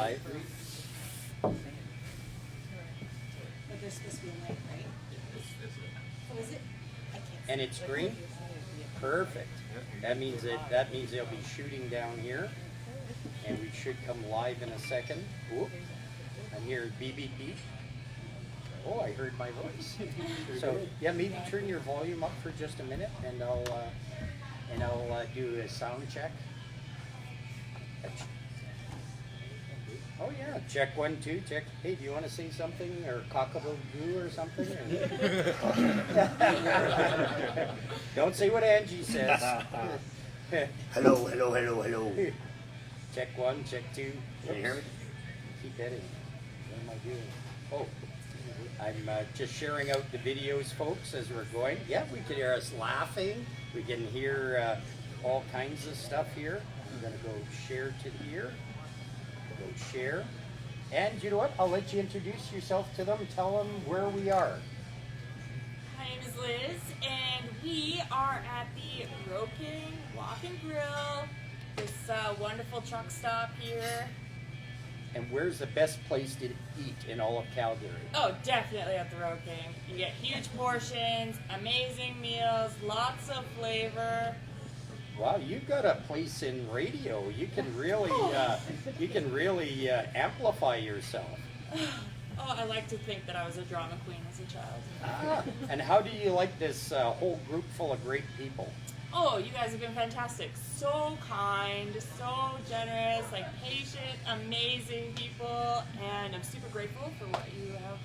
live. But there's supposed to be a light, right? Oh, is it? I can't see. And it's green? Perfect. That means they'll be shooting down here. And we should come live in a second. Whoop. I'm here BBP. Oh, I heard my voice. So yeah, maybe turn your volume up for just a minute, and I'll do a sound check. Oh yeah, check 1 2 check. Hey, do you want to say something or cock-a-doodle-doo or something? Don't say what Angie says. Hello, hello, hello, hello. Check 1, check 2. Can you hear me? Keep heading. What am I doing? Oh, I'm just sharing out the videos, folks, as we're going. Yeah, we can hear us laughing. We can hear all kinds of stuff here. I'm going to go share to here. Go share. And you know what? I'll let you introduce yourself to them. Tell them where we are. My name is Liz, and we are at the Roadking Walk and Grill. This wonderful truck stop here. And where's the best place to eat in all of Calgary? Oh, definitely at the Roadking. You get huge portions, amazing meals, lots of flavor. Wow, you've got a place in radio. You can really, amplify yourself. Oh, I like to think that I was a drama queen as a child. Ah, and how do you like this whole group full of great people? Oh, you guys have been fantastic. So kind, so generous, like patient, amazing people, and I'm super grateful for what you have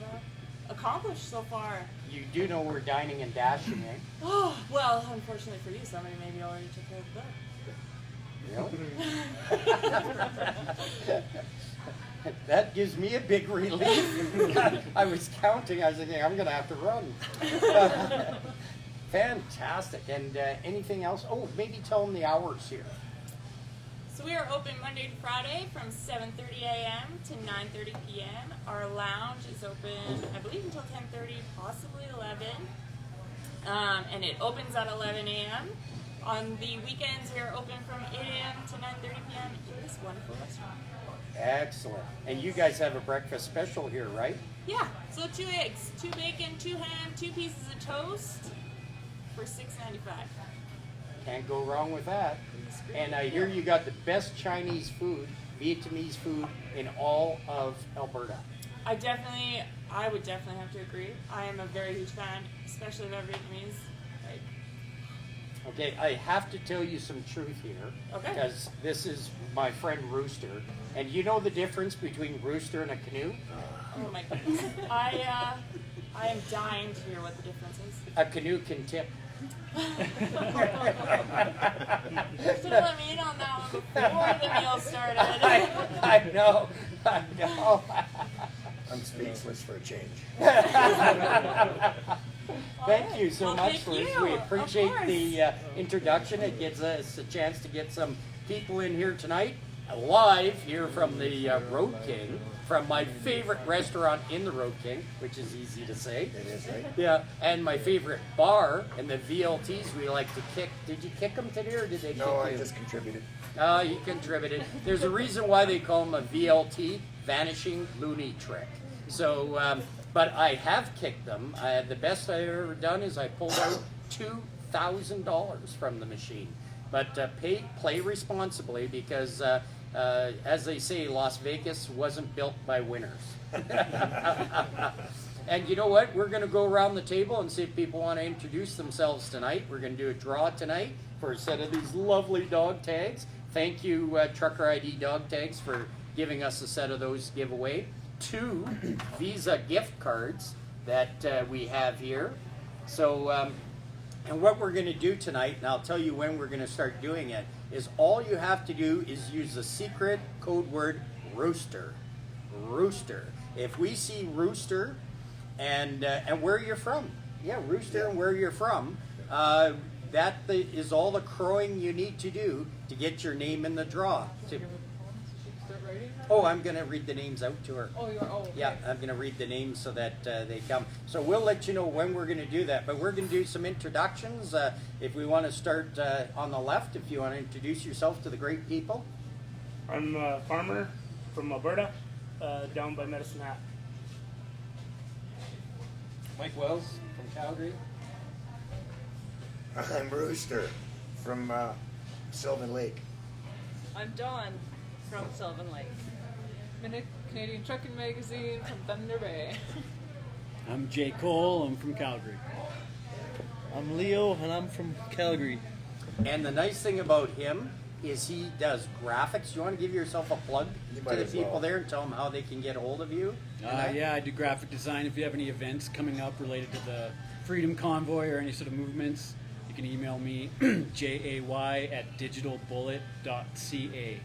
accomplished so far. You do know we're dining and dashing, eh? Oh, well, unfortunately for you, somebody maybe already took care of the bill. Really? That gives me a big relief. I was counting, I was thinking, I'm going to have to run. Fantastic. And anything else? Oh, maybe tell them the hours here. So we are open Monday to Friday from 7:30 a.m. to 9:30 p.m. Our lounge is open, I believe, until 10:30, possibly 11. And it opens at 11 a.m. On the weekends, we are open from 8 a.m. to 9:30 p.m. in this wonderful restaurant. Excellent. And you guys have a breakfast special here, right? Yeah, so 2 eggs, 2 bacon, 2 ham, 2 pieces of toast for $6.95. Can't go wrong with that. And I hear you got the best Chinese food, Vietnamese food in all of Alberta. I would definitely have to agree. I am a very huge fan, especially of our Vietnamese. Okay, I have to tell you some truth here. Okay. Because this is my friend Rooster. And you know the difference between Rooster and a canoe? Oh my goodness. I am dying to hear what the difference is. A canoe can tip. Should have let me in on that one before the meal started. I know. I'm speechless for a change. Thank you so much, thank Liz. you. We appreciate Of the introduction. It gives us a chance to get some people in here tonight, live here from the Roadking, from my favorite restaurant in the Roadking, which is easy to say. It is, right? Yeah, and my favorite bar and the VLTs we like to kick. Did you kick them today or did they kick you? No, I just contributed. You contributed. There's a reason why they call them a VLT, Vanishing Looney Trick. So, but I have kicked them. The best I've ever done is I pulled out $2,000 from the machine. But play responsibly because, as they say, Las Vegas wasn't built by winners. And you know what? We're going to go around the table and see if people want to introduce themselves tonight. We're going to do a draw tonight for a set of these lovely dog tags. Thank you, Trucker ID Dog Tags, for giving us a set of those to give away. 2 Visa gift cards that we have here. So, and what we're going to do tonight, and I'll tell you when we're going to start doing it, is all you have to do is use the secret code word Rooster. Rooster. If we see Rooster and where you're from, yeah, Rooster and where you're from, that is all the crowing you need to do to get your name in the draw. Oh, I'm going to read the names out to her. Oh, you are? Oh, okay. Yeah, I'm going to read the names so that they come. So we'll let you know when we're going to do that. But we're going to do some introductions. If we want to start on the left, if you want to introduce yourself to the great people. I'm a farmer from Alberta, down by Medicine Hat. Mike Wells from Calgary. I'm Rooster from Sylvan Lake. I'm Dawn from Sylvan Lake. Canadian Trucking Magazine from Thunder Bay. I'm Jay Cole, I'm from Calgary. I'm Leo, and I'm from Calgary. And the nice thing about him is he does graphics. You want to give yourself a plug to the people there and tell them how they can get a hold of you? Yeah, I do graphic design. If you have any events coming up related to the Freedom Convoy or any sort of movements, you can email me, jay@digitalbullet.ca.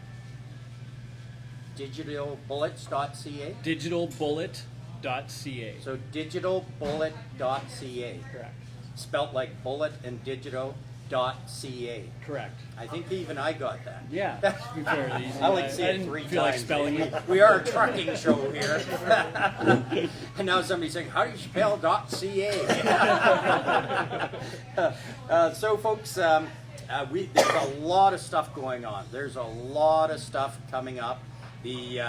Digitalbullets.ca? Digitalbullet.ca. So digitalbullet.ca. Correct. Spelt like bullet and digital.ca. Correct. I think even I got that. Yeah, that's fairly easy. I like to say it didn't 3 feel times. like spelling it. We are a trucking show here. And now somebody's saying, how do you spell .ca? So folks, there's a lot of stuff going on. There's a lot of stuff coming up. The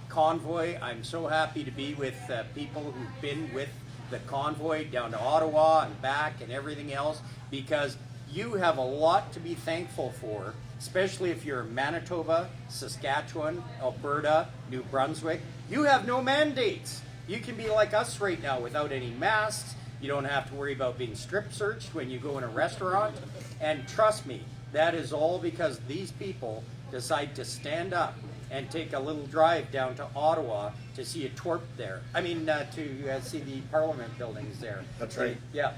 convoy, I'm so happy to be with people who've been with the convoy down to Ottawa and back and everything else, because you have a lot to be thankful for, especially if you're Manitoba, Saskatchewan, Alberta, New Brunswick. You have no mandates. You can be like us right now without any masks. You don't have to worry about being strip searched when you go in a restaurant. And trust me, that is all because these people decide to stand up and take a little drive down to Ottawa to see a twerp there. I mean, to see the Parliament buildings there. That's right. Yeah.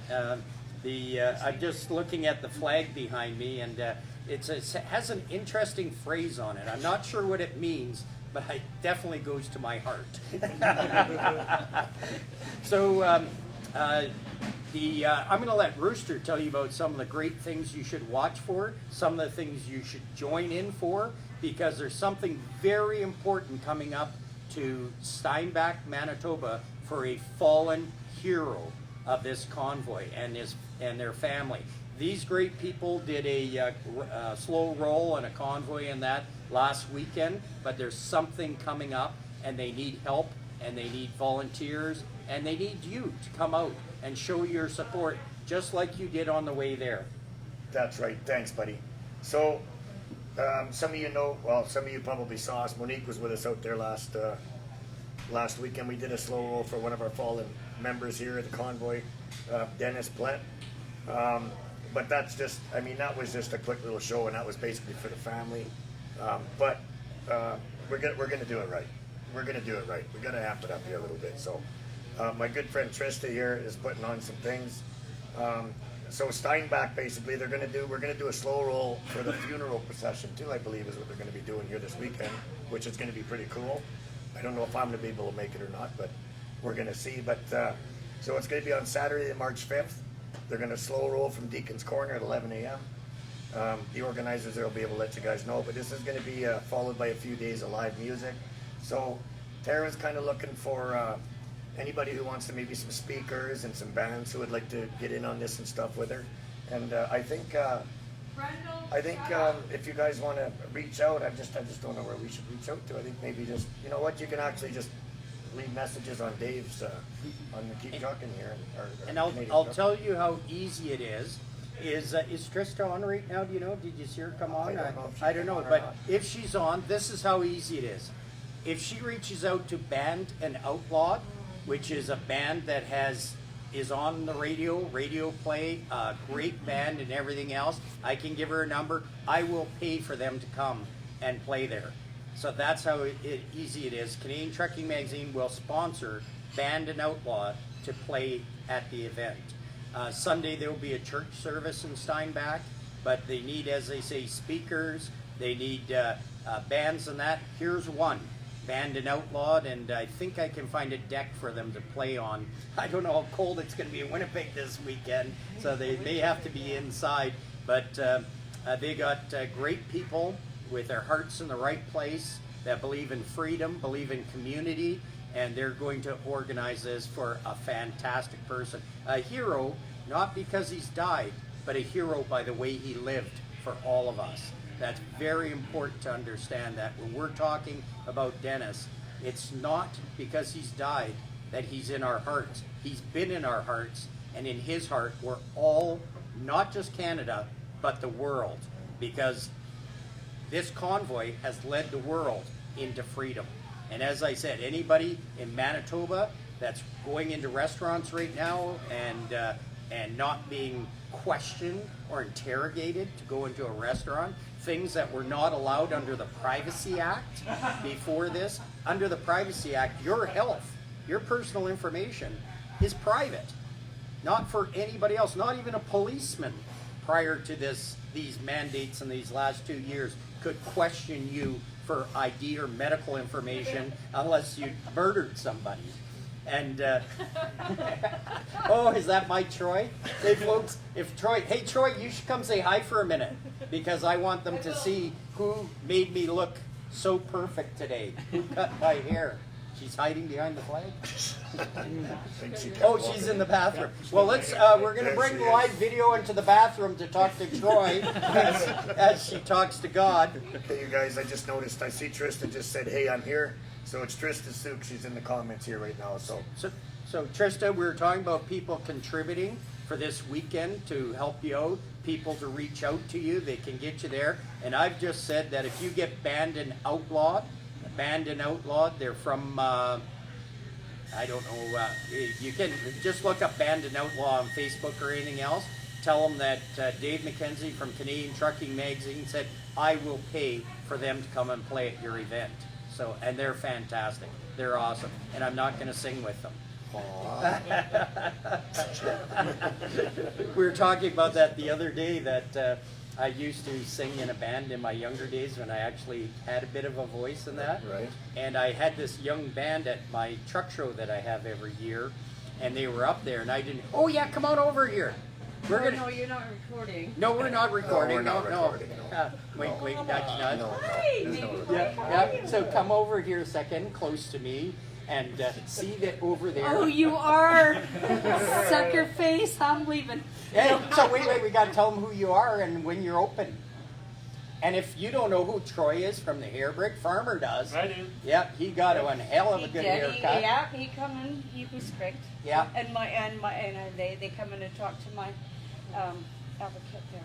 I'm just looking at the flag behind me, and it has an interesting phrase on it. I'm not sure what it means, but it definitely goes to my heart. So I'm going to let Rooster tell you about some of the great things you should watch for, some of the things you should join in for, because there's something very important coming up to Steinbach, Manitoba, for a fallen hero of this convoy and their family. These great people did a slow roll and a convoy in that last weekend, but there's something coming up, and they need help, and they need volunteers, and they need you to come out and show your support, just like you did on the way there. That's right. Thanks, buddy. So, some of you know, well, some of you probably saw us. Monique was with us out there last weekend. We did a slow roll for one of our fallen members here at the convoy, Dennis Plett. But that's just, I mean, that was just a quick little show, and that was basically for the family. But we're gonna do it right. We're gonna do it right. We're gonna amp it up here a little bit. So, my good friend Trista here is putting on some things. So Steinbach, basically, we're gonna do a slow roll for the funeral procession too, I believe is what they're gonna be doing here this weekend, which is gonna be pretty cool. I don't know if I'm gonna be able to make it or not, but we're gonna see. But so it's gonna be on Saturday, March 5th. They're gonna slow roll from Deacon's Corner at 11 a.m. The organizers there will be able to let you guys know, but this is gonna be followed by a few days of live music. So Tara's kind of looking for anybody who wants to, maybe some speakers and some bands who would like to get in on this and stuff with her. And I think if you guys want to reach out, I just don't know where we should reach out to. I think maybe just, you know what, you can actually just leave messages on Dave's on the Keep Trucking here. And I'll tell you how easy it is. Is Trista on right now? Do you know? Did you see her come on? I don't know, but if she's on, this is how easy it is. If she reaches out to Band and Outlawed, which is a band that is on the radio play, great band and everything else, I can give her a number. I will pay for them to come and play there. So that's how easy it is. Canadian Trucking Magazine will sponsor Band and Outlaw to play at the event. Sunday there will be a church service in Steinbach, but they need, as they say, speakers. They need bands and that. Here's one. Band and Outlawed, and I think I can find a deck for them to play on. I don't know how cold it's going to be in Winnipeg this weekend, so they have to be inside. But they got great people with their hearts in the right place that believe in freedom, believe in community, and they're going to organize this for a fantastic person. A hero, not because he's died, but a hero by the way he lived for all of us. That's very important to understand that when we're talking about Dennis, it's not because he's died that he's in our hearts. He's been in our hearts, and in his heart, we're all, not just Canada, but the world, because this convoy has led the world into freedom. And as I said, anybody in Manitoba that's going into restaurants right now and not being questioned or interrogated to go into a restaurant, things that were not allowed under the Privacy Act before this. Under the Privacy Act, your health, your personal information is private, not for anybody else, not even a policeman prior to these mandates in these last 2 years could question you for ID or medical information unless you murdered somebody. And oh, is that my Troy? Hey folks, if Troy, hey Troy, you should come say hi for a minute, because I want them to see who made me look so perfect today. Who cut my hair? She's hiding behind the flag. Oh, she's in the bathroom. Well, let's. We're going to bring live video into the bathroom to talk to Troy as she talks to God. Okay, you guys, I just noticed. I see Tristan just said, "Hey, I'm here." So it's Trista Sook. She's in the comments here right now. So Trista, we were talking about people contributing for this weekend to help you out, people to reach out to you. They can get you there. And I've just said that if you get banned and outlawed, they're from, I don't know, you can just look up Banned and Outlaw on Facebook or anything else. Tell them that Dave MacKenzie from Canadian Trucking Magazine said, I will pay for them to come and play at your event. So, and they're fantastic. They're awesome. And I'm not going to sing with them. We were talking about that the other day, that I used to sing in a band in my younger days when I actually had a bit of a voice in that. Right. And I had this young band at my truck show that I have every year, and they were up there, and I didn't, oh yeah, come on over here. We're gonna, no, you're not recording. no, we're not recording. No, we're not recording, no. Wait, nudge, nudge. Hi, baby boy. Yeah. So come over here a second, close to me, and see that over there. Oh, you are sucker face. I'm leaving. Hey, so wait, we gotta tell them who you are and when you're open. And if you don't know who Troy is from the Hairbrick, Farmer does. I do. Yep, he got a one hell of a good haircut. Yeah, he come in. He was great. Yeah. And they come in and talk to my advocate there.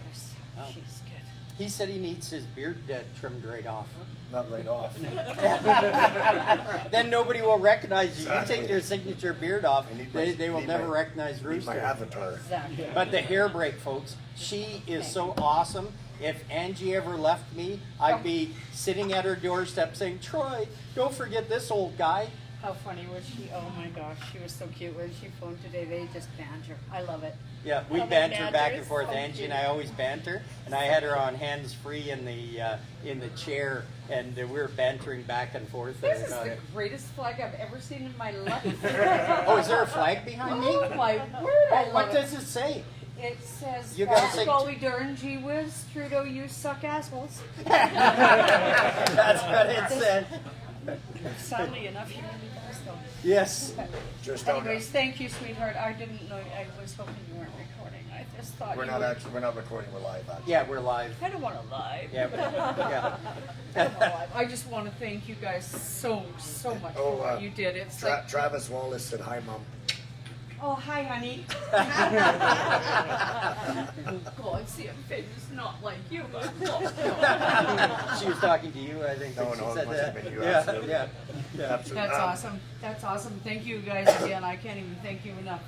Oh. She's good. He said he needs his beard trimmed right off. not right off. Then nobody will recognize you. Exactly. You take your signature beard off, I need my- they will need never my- recognize Need Rooster. my avatar. Exactly. But the hair break, folks, she is so awesome. If Angie ever left me, I'd be sitting at her doorstep saying, Troy, don't forget this old guy. How funny was she? Oh my gosh, she was so cute when she phoned today. They just banter. I love it. Yeah, we Oh, the banter back banter and is forth. so Angie cute. and I always banter, and I had her on hands free in the chair, and we were bantering back and forth. This is the greatest flag I've ever seen in my life. Oh, is there a flag behind me? Oh my word! I Oh, what love it. does it say? It says, You gotta say- golly darn gee whiz, Trudeau, you suck assholes. That's what it said. Sadly enough, he really does though. Yes. Just don't. Anyways, thank you, sweetheart. I didn't know, I was hoping you weren't recording. I just thought We're you not were. actually. We're not recording. We're live. Actually. Yeah, we're live. I don't want to lie. Yeah, yeah. I don't wanna lie. I just want to thank you guys so much for what you did. It's like, Travis Wallace said hi, Mom. oh, hi, honey. God, see, I'm famous, not like you. She was talking to you, I think. No, when she no, it said must have that. been you, Yeah, absolutely. yeah, yeah. Absolutely. That's awesome. That's awesome. Thank you guys again. I can't even thank you enough.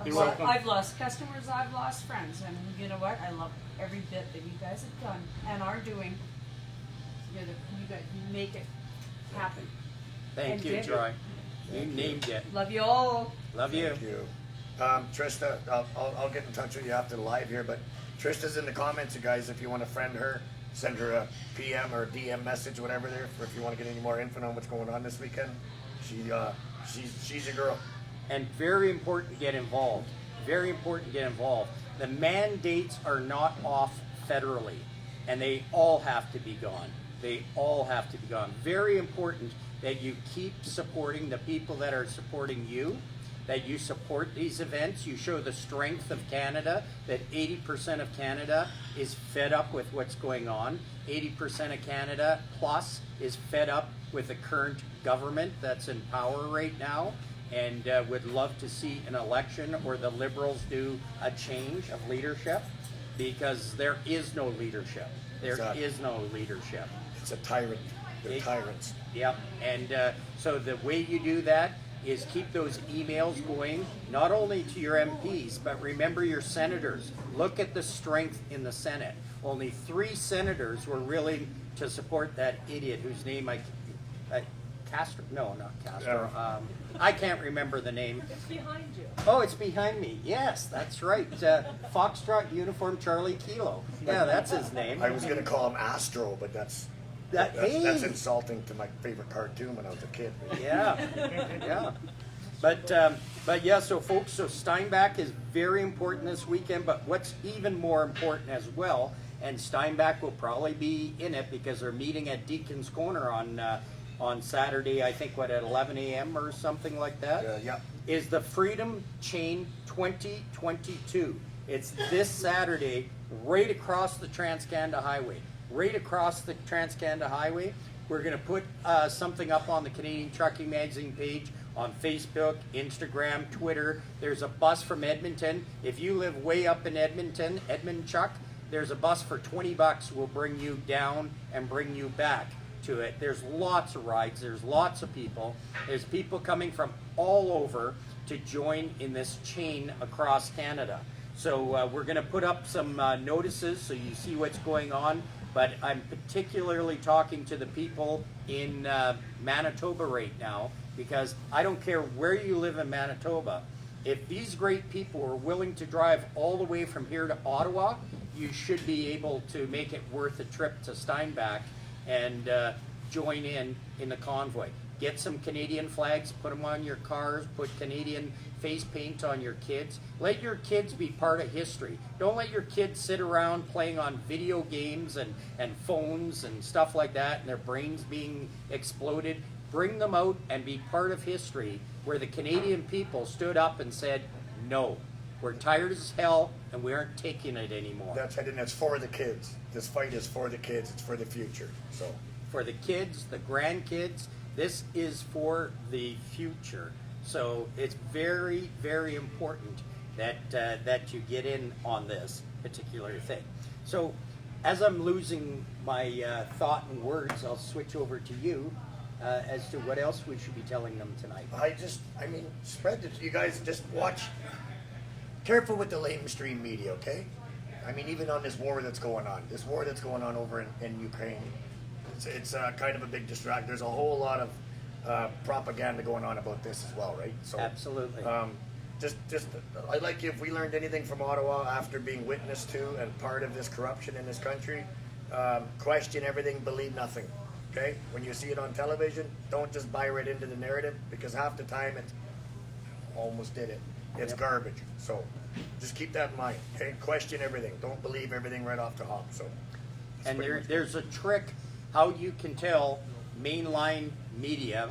You're welcome. I've lost customers, I've lost friends, and you know what? I love every bit that you guys have done and are doing. You guys make it happen. Thank And you, did it. Troy. You named it. Love you all. Love you. Thank you. Trista, I'll get in touch with you after the live here, but Trista's in the comments, you guys. If you want to friend her, send her a PM or DM message, whatever there, for if you want to get any more info on what's going on this weekend. She's your girl. And very important to get involved. Very important to get involved. The mandates are not off federally, and they all have to be gone. They all have to be gone. Very important that you keep supporting the people that are supporting you, that you support these events. You show the strength of Canada, that 80% of Canada is fed up with what's going on. 80% of Canada plus is fed up with the current government that's in power right now, and would love to see an election where the Liberals do a change of leadership, because there is no leadership. There Exactly. is no leadership. It's a tyrant. They're tyrants. Yep, and so the way you do that is keep those emails going, not only to your MPs, but remember your senators. Look at the strength in the Senate. Only 3 senators were willing to support that idiot whose name Castro, no, not Castro. I can't remember the name. It's behind you. Oh, it's behind me. Yes, that's right. Foxtrot Uniform Charlie Kilo. Yeah, that's his name. I was gonna call him Astro, but that's Hey. insulting to my favorite cartoon when I was a kid. Yeah, yeah. But yeah, so folks, so Steinbach is very important this weekend, but what's even more important as well, and Steinbach will probably be in it because they're meeting at Deacon's Corner on Saturday, I think, at 11 a.m. or something like that, Yeah. is the Freedom Chain 2022. It's this Saturday, right across the Trans-Canada Highway. Right across the Trans-Canada Highway. We're going to put something up on the Canadian Trucking Magazine page, on Facebook, Instagram, Twitter. There's a bus from Edmonton. If you live way up in Edmonton, Chuck, there's a bus for $20. Will bring you down and bring you back to it. There's lots of rides. There's lots of people. There's people coming from all over to join in this chain across Canada. So we're going to put up some notices so you see what's going on. But I'm particularly talking to the people in Manitoba right now, because I don't care where you live in Manitoba. If these great people are willing to drive all the way from here to Ottawa, you should be able to make it worth a trip to Steinbach and join in the convoy. Get some Canadian flags, put them on your cars, put Canadian face paint on your kids. Let your kids be part of history. Don't let your kids sit around playing on video games and phones and stuff like that, and their brains being exploded. Bring them out and be part of history, where the Canadian people stood up and said, no, we're tired as hell and we aren't taking it anymore. That's right, and it's for the kids. This fight is for the kids. It's for the future. So For the kids, the grandkids, this is for the future. So it's very, very important that you get in on this particular thing. So as I'm losing my thought and words, I'll switch over to you as to what else we should be telling them tonight. spread it. You guys just watch. Careful with the lamestream media, okay? I mean, even on this war that's going on. This war that's going on over in Ukraine. It's kind of a big distract. There's a whole lot of propaganda going on about this as well, right? So Absolutely. I'd like you, if we learned anything from Ottawa after being witness to and part of this corruption in this country, question everything, believe nothing. Okay? When you see it on television, don't just buy right into the narrative, because half the time it's almost did it. It's garbage. So just keep that in mind. Okay? Question everything. Don't believe everything right off the hop. So. And there's a trick how you can tell mainline media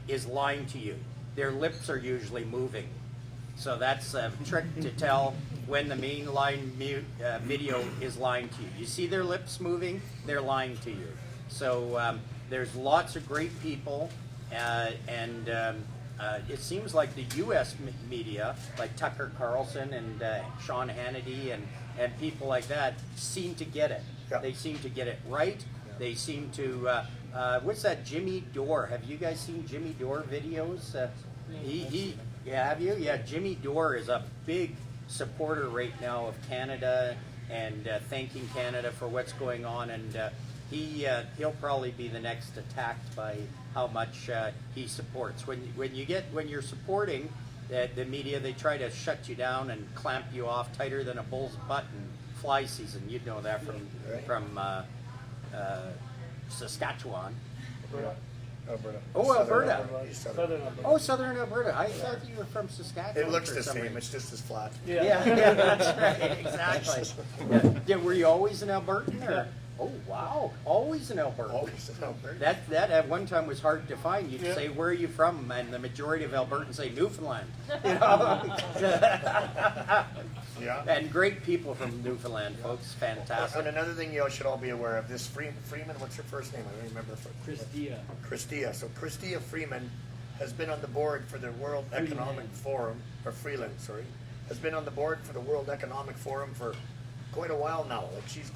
is lying to you. Their lips are usually moving. So that's a trick to tell when the mainline video is lying to you. You see their lips moving, they're lying to you. So there's lots of great people, and it seems like the U.S. media, like Tucker Carlson and Sean Hannity and people like that, seem to get it. Yeah. They seem to get it right. They seem to, what's that, Jimmy Dore? Have you guys seen Jimmy Dore videos? Yeah, have you? Yeah, Jimmy Dore is a big supporter right now of Canada and thanking Canada for what's going on, and he'll probably be the next attacked by how much he supports. When you're supporting the media, they try to shut you down and clamp you off tighter than a bull's butt in fly season. You'd know that from Saskatchewan. Alberta. Oh, Alberta. Southern. Oh, Southern Alberta. I thought you were from Saskatchewan. It looks for the some same. reason. It's just as flat. Yeah, that's right. Exactly. Yeah, were you always an Albertan? Or? Oh wow! Always in Alberta. Always in Alberta. That at one time was hard to find. You'd Yeah. say, "Where are you from?" And the majority of Albertans say Newfoundland. You know? Yeah. And great people from Newfoundland, folks. And Fantastic. another thing you all should all be aware of, this Freeman, what's her first name? I don't remember. Christia. Christia. So Christia Freeman has been on the board for the World Economic Forum, or Freeland, sorry, has been on the board for the World Economic Forum for quite a while now. Like she's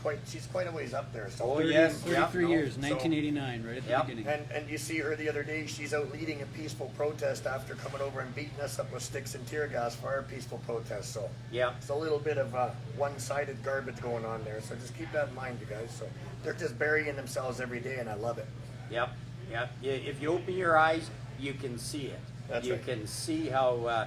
quite a ways up there. So Oh, yes. 33 Yeah, years, so- 1989, right at the Yep. beginning. And you see her the other day, she's out leading a peaceful protest after coming over and beating us up with sticks and tear gas for our peaceful protest. So Yeah. it's a little bit of one-sided garbage going on there. So just keep that in mind, you guys. So they're just burying themselves every day, and I love it. Yep. Yep. If you open your eyes, you can see it. That's you right. can see how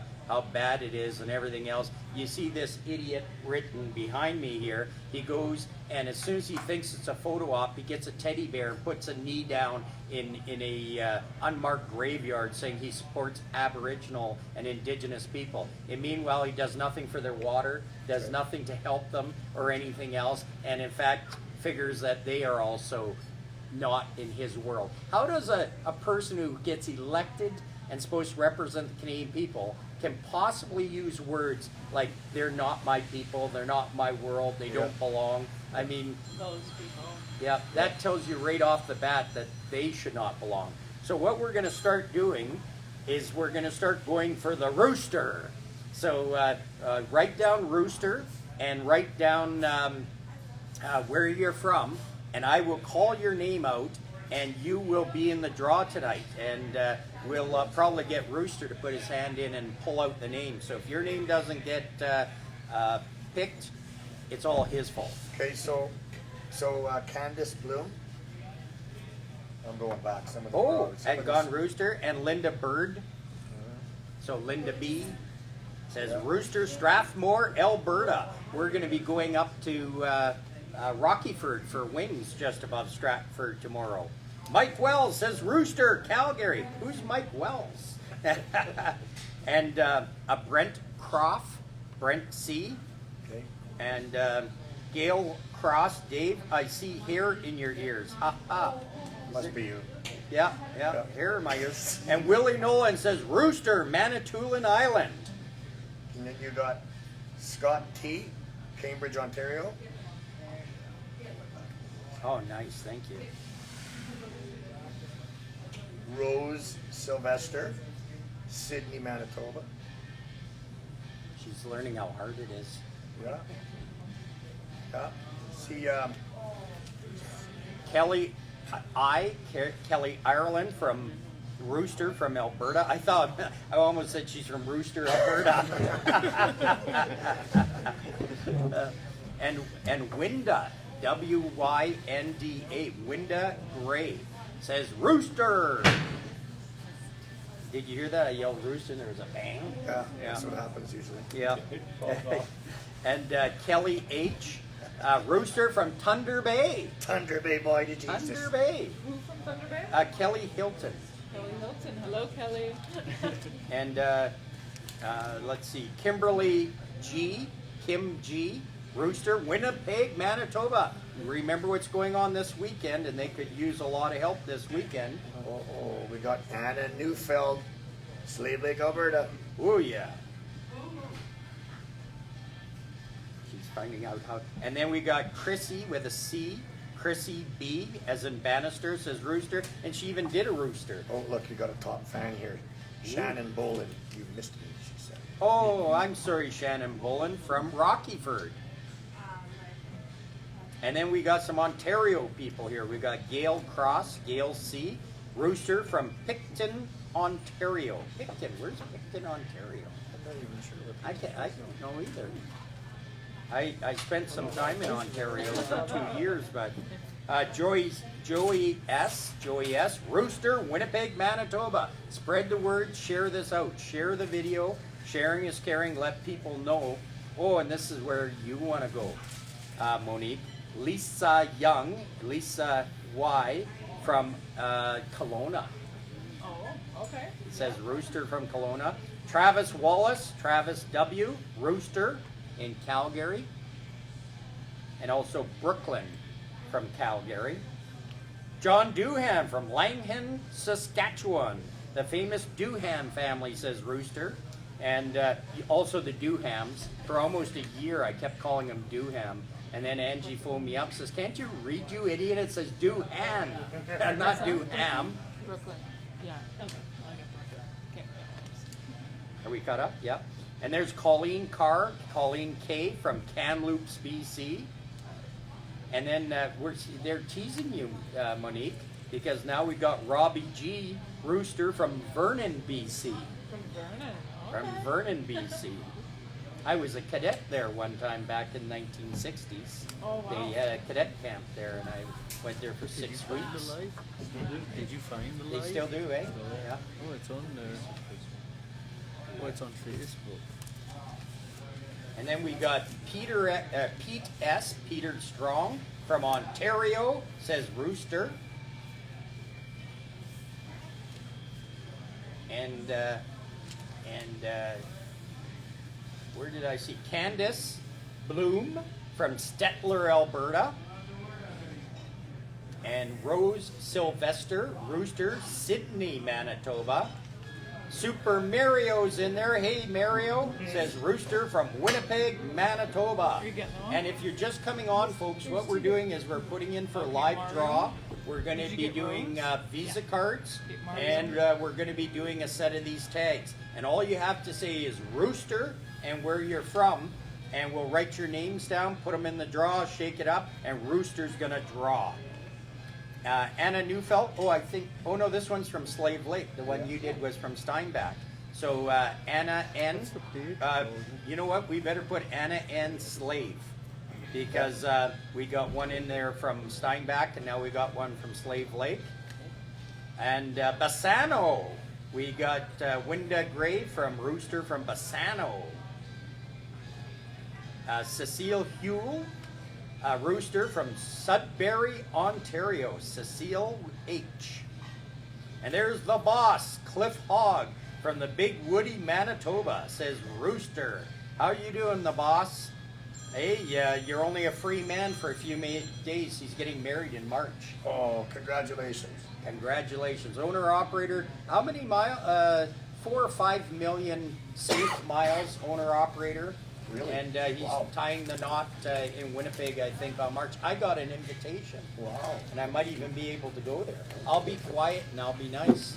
bad it is and everything else. You see this idiot written behind me here. He goes and as soon as he thinks it's a photo op, he gets a teddy bear and puts a knee down in a unmarked graveyard, saying he supports Aboriginal and Indigenous people. And meanwhile, he does nothing for their water, does nothing to help them or anything else, and in fact figures that they are also not in his world. How does a person who gets elected and supposed to represent the Canadian people can possibly use words like they're not my people, they're not my world, they don't belong? I mean, Those people. yeah, that tells you right off the bat that they should not belong. So what we're going to start doing is we're going to start going for the rooster. So write down rooster and write down where you're from, and I will call your name out, and you will be in the draw tonight. And we'll probably get Rooster to put his hand in and pull out the name. So if your name doesn't get picked, it's all his fault. Okay, so Candace Bloom. I'm going back. Some of the Oh, roads. Some and of Gone this- Rooster and Linda Bird. So Linda B says Rooster, Strathmore, Alberta. We're going to be going up to Rockyford for wings just above Stratford tomorrow. Mike Wells says Rooster, Calgary. Who's Mike Wells? And a Brent Croft, Brent C. Okay. And Gail Cross, Dave, I see hair in your ears. Ha ha. Must be you. Yeah, Yeah. hair in my ears. And Willie Nolan says Rooster, Manitoulin Island. And then you got Scott T, Cambridge, Ontario. Oh, nice, thank you. Rose Sylvester, Sydney, Manitoba. She's learning how hard it is. Yeah. Yeah. See, Kelly Ireland from Rooster from Alberta. I almost said she's from Rooster, Alberta. and Winda, W-Y-N-D-A, Winda Gray says Rooster. Did you hear that? I yelled Rooster and there was a bang. yeah, that's what happens usually. Yeah. And Kelly H. Rooster from Thunder Bay. Thunder Bay, boy, did Jesus. Thunder Bay. Who from Thunder Bay? Kelly Hilton. Kelly Hilton. Hello, Kelly. And let's see, Kimberly G. Kim G. Rooster, Winnipeg, Manitoba. Remember what's going on this weekend, and they could use a lot of help this weekend. Oh, we got Anna Neufeld, Slave Lake, Alberta. Oh, yeah. She's finding out how. And then we got Chrissy with a C. Chrissy B, as in Bannister, says Rooster. And she even did a rooster. Oh, look, you got a top fan here. Shannon Bolin. You missed me, she said. Oh, I'm sorry, Shannon Bullen from Rockyford. And then we got some Ontario people here. We got Gail Cross, Gail C. Rooster from Picton, Ontario. Picton, where's Picton, Ontario? I'm not even sure what I don't know either. I spent some time in Ontario for 2 years, but Joey S, Rooster, Winnipeg, Manitoba. Spread the word, share this out, share the video. Sharing is caring. Let people know. Oh, and this is where you want to go, Monique. Lisa Young, Lisa Y from Kelowna. Oh, okay. It says Rooster from Kelowna. Travis Wallace, Travis W, Rooster in Calgary. And also Brooklyn from Calgary. John Doohan from Langhan, Saskatchewan. The famous Doohan family, says Rooster. And also the Doohams. For almost a year, I kept calling them Dooham. And then Angie phoned me up, says, "Can't you read, you idiot? It says Doohan, and not Dooham." Brooklyn. Yeah. Okay. I get Brooklyn. Okay. Are we caught up? Yep. And there's Colleen K from Kamloops, BC. And then they're teasing you, Monique, because now we've got Robbie G. Rooster from Vernon, BC. From Vernon. From Vernon, BC. I was a cadet there one time back in 1960s. Oh, wow. They had a cadet camp there, and I went there for 6 weeks. Did you find the They live? still do, eh? Yeah. Oh, it's on there. Oh, it's on Facebook. And then we got Pete S. Peter Strong from Ontario, says Rooster. And where did I see? Candace Bloom from Stettler, Alberta. And Rose Sylvester, Rooster, Sydney, Manitoba. Super Mario's in there. Hey, Mario, says Rooster from Winnipeg, Manitoba. Are you getting on? And if you're just coming on, folks, what we're doing is we're putting in for live draw. We're going to Did you be get doing Rose? Visa cards, Get Mario's and we're going to be doing a set of these tags. And all you have to say is Rooster and where you're from, and we'll write your names down, put them in the draw, shake it up, and Rooster's going to draw. Anna Neufeld, oh no, this one's from Slave Lake. The one you did was from Steinbach. So Anna N, you know what, we better put Anna N Slave, because we got one in there from Steinbach, and now we got one from Slave Lake. And Bassano, we got Winda Gray from Rooster from Bassano. Cecile Huell, Rooster from Sudbury, Ontario, Cecile H. And there's the boss, Cliff Hogg from the Big Woody, Manitoba, says Rooster. How you doing, the boss? Hey, you're only a free man for a few days. He's getting married in March. Oh, congratulations. Congratulations. Owner-operator, how many miles? 4 or 5 million safe miles, owner-operator. Really? And he's tying the knot in Winnipeg, I think, on March. I got an invitation. Wow. And I might even be able to go there. I'll be quiet and I'll be nice.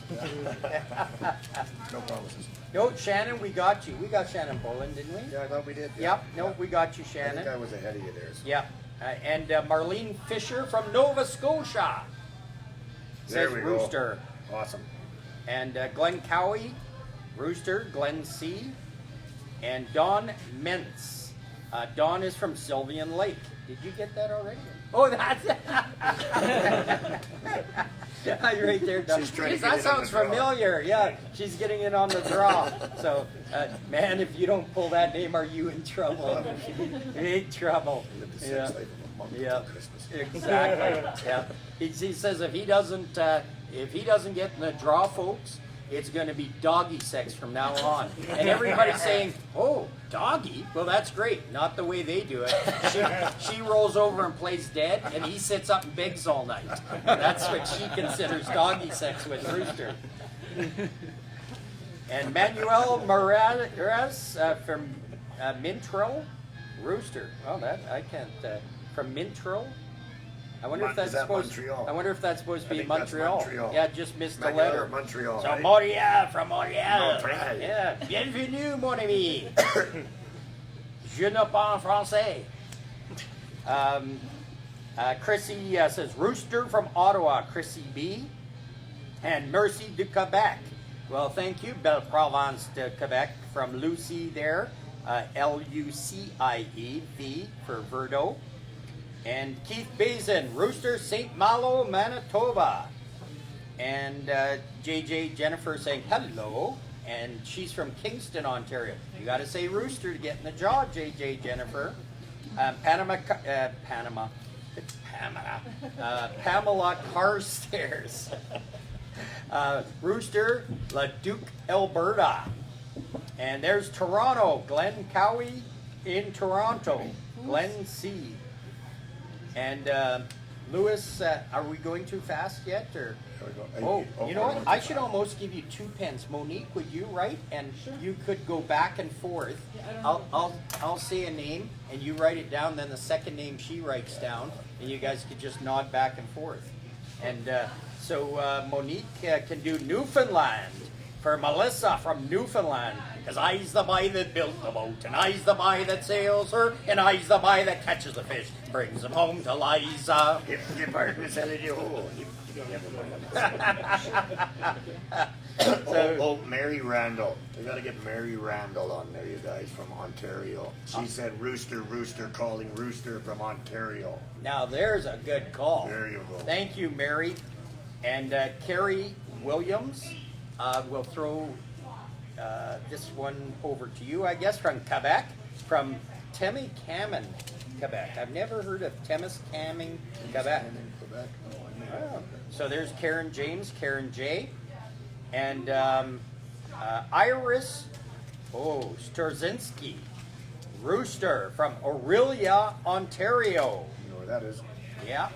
No promises. No, Shannon, we got you. We got Shannon Boland, didn't we? Yeah, I thought we did. Yep. No, we got you, I think I Shannon. was ahead of you there. So. Yep. And Marlene Fisher from Nova Scotia. There Says we Rooster. go. Awesome. And Glenn Cowie, Rooster, Glenn C. And Don Mentz. Don is from Sylvian Lake. Did you get that already? Oh, that's right there, Don. She's trying to Jeez, get that in on sounds the draw. familiar. Yeah, she's getting in on the draw. So, man, if you don't pull that name, are you in trouble? Big trouble. Lived the Yeah. sex life of a monk Yeah, until Christmas. exactly. Yeah, he says if he doesn't get in the draw, folks, it's going to be doggy sex from now on. And everybody's saying, "Oh, doggy? Well, that's great." Not the way they do it. She rolls over and plays dead, and he sits up and begs all night. That's what she considers doggy sex with Rooster. And Manuel Morales from Mintrel, Rooster. Oh, that I can't. From Mintrel. I wonder if that's Is that supposed. Montreal? I wonder if that's supposed to I be think that's Montreal. Montreal. Yeah, just missed the Montreal letter. or Montreal, So right? Montreal from Montreal. Montreal. Yeah, bienvenue, mon ami. Je ne parle français. Chrissy says Rooster from Ottawa, Chrissy B. And Mercy de Quebec. Well, thank you, Belle Provence de Quebec from Lucie there. Lucie V for Verdo. And Keith Bazin, Rooster, St. Malo, Manitoba. And JJ Jennifer saying hello. And she's from Kingston, Ontario. You got to say Rooster to get in the jaw, JJ Jennifer. Pamela Carstairs. Rooster, Leduc, Alberta. And there's Toronto, Glenn Cowie in Toronto. Glenn C. And Lewis, are we going too fast yet, or? There we go. Oh, you know what? I should almost give you 2 pens. Monique, would you write? And you could go back and forth. I'll say a name, and you write it down. Then the second name she writes down, and you guys could just nod back and forth. And so Monique can do Newfoundland for Melissa from Newfoundland. Because I's the boy that built the boat, and I's the boy that sails her, and I's the boy that catches the fish, brings them home to Liza. Give her the salad, oh, oh, Mary Randall. We gotta get Mary Randall on there, you guys, from Ontario. She said rooster, rooster, calling rooster from Ontario. Now there's a good call. There you go. Thank you, Mary. And Carrie Williams will throw this one over to you, I guess, from Quebec, from Témiscamingue, Quebec. I've never heard of Témiscamingue, Quebec. Oh. So there's Karen James, Karen J. And Iris Storzinski, Rooster from Aurelia, Ontario. You know where that is. Yeah.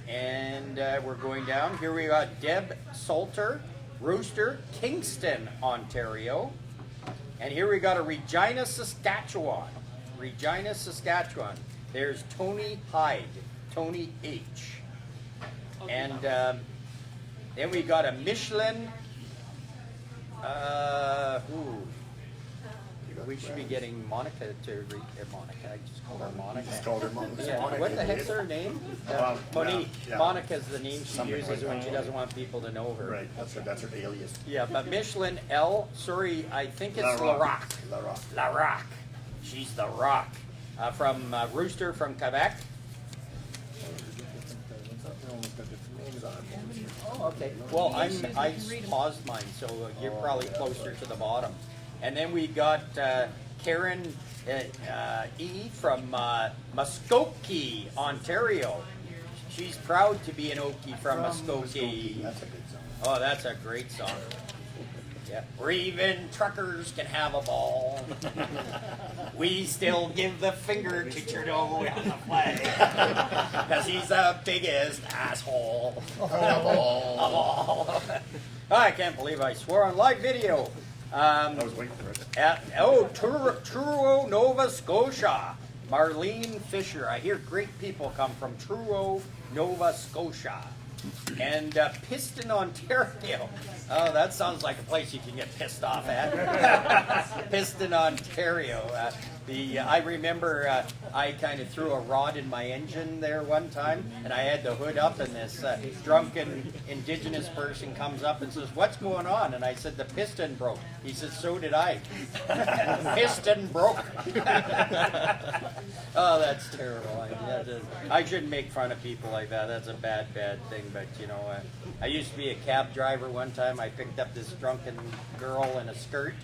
And we're going down. Here we got Deb Salter, Rooster, Kingston, Ontario. And here we got a Regina, Saskatchewan. Regina, Saskatchewan. There's Tony Hyde, Tony H. And then we got a Michelin. We should be getting Monica to read. Monica, I just called her Monica. Just called her Monica. Yeah. Monica, What the heck's did. her name? Yeah, Monique. yeah. Monica's the name she Something uses like when that. she doesn't want people to know her. Right, that's her alias. Yeah, but Michelin L. Sorry, I think it's La La Rock. Rock. La Rock. La Rock. She's the Rock. From Rooster from Quebec. Oh, okay. Well, I paused mine, so you're probably closer to the bottom. And then we got Karen E. from Muskoka, Ontario. She's proud to be an Okie from Muskoka. That's a good song. Oh, that's a great song. Yeah. Or even truckers can have a ball. We still give the finger to Trudeau on the flag. Because he's the biggest asshole of all. Oh, I can't believe I swore on live video. I was waiting for it. Truro, Nova Scotia. Marlene Fisher. I hear great people come from Truro, Nova Scotia. And Piston, Ontario. Oh, that sounds like a place you can get pissed off at. Piston, Ontario. I remember I kind of threw a rod in my engine there one time, and I had the hood up, and this drunken Indigenous person comes up and says, "What's going on?" And I said, "The piston broke." He said, "So did I." Piston broke. Oh, that's terrible. I shouldn't make fun of people like that. That's a bad thing. But you know, I used to be a cab driver. One time, I picked up this drunken girl in a skirt.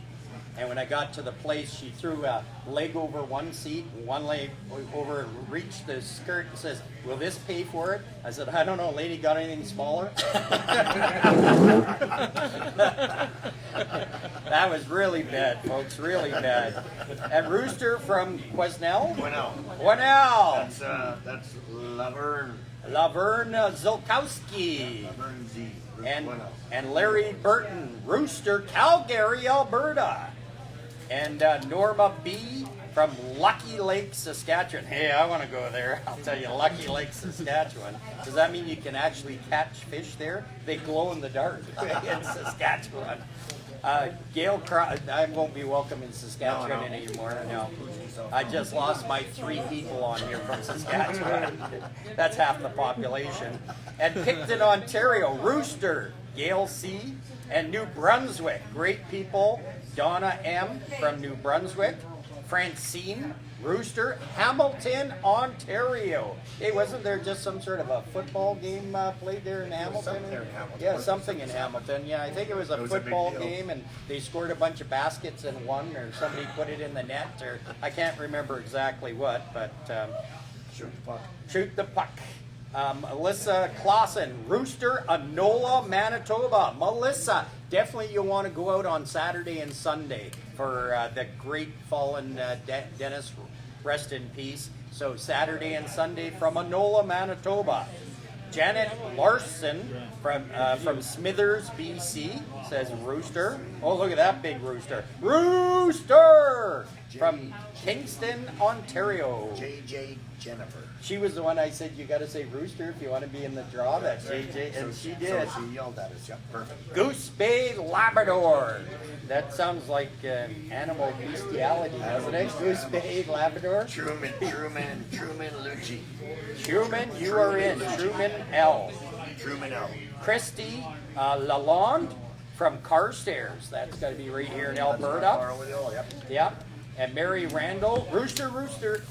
And when I got to the place, she threw a leg over one seat, one leg over, reached the skirt and says, "Will this pay for it?" I said, "I don't know, lady, got anything smaller?" That was really bad, folks, really bad. And Rooster from Quesnel? Quesnel. That's Laverne. Laverne Zilkowski. Laverne Z. And Larry Burton, Rooster, Calgary, Alberta. And Norma B. from Lucky Lake, Saskatchewan. Hey, I want to go there. I'll tell you, Lucky Lake, Saskatchewan. Does that mean you can actually catch fish there? They glow in the dark in Saskatchewan. Gail I won't be welcome in Saskatchewan anymore. No. I just lost my 3 people on here from Saskatchewan. That's half the population. And Picton, Ontario, Rooster, Gail C. And New Brunswick, great people. Donna M. from New Brunswick. Francine, Rooster, Hamilton, Ontario. Hey, wasn't there just some sort of a football game played there in Hamilton? Something there in Hamilton. Yeah, something in Hamilton. Yeah, I think it was a football game, and they scored a bunch of baskets and won, or somebody put it in the net, or I can't remember exactly what, but Shoot the puck. shoot the puck. Melissa Clausen, Rooster, Anola, Manitoba. Melissa, definitely you'll want to go out on Saturday and Sunday for the great fallen Dennis, rest in peace. So Saturday and Sunday from Anola, Manitoba. Janet Larson from Smithers, BC says rooster. Oh, look at that big rooster. Rooster! From Kingston, Ontario. JJ Jennifer. She was the one I said you got to say rooster if you want to be in the draw. That's JJ, and she did. So she yelled at us. Yeah, perfect. Goose Bay Labrador. That sounds like animal bestiality, doesn't it? Goose Bay Labrador. Truman Lucci. Truman, you are in. Truman L. Truman L. Christy Lalonde from Carstairs. That's got to be right here in Alberta. Yep. Yep. And Mary Randall, Rooster.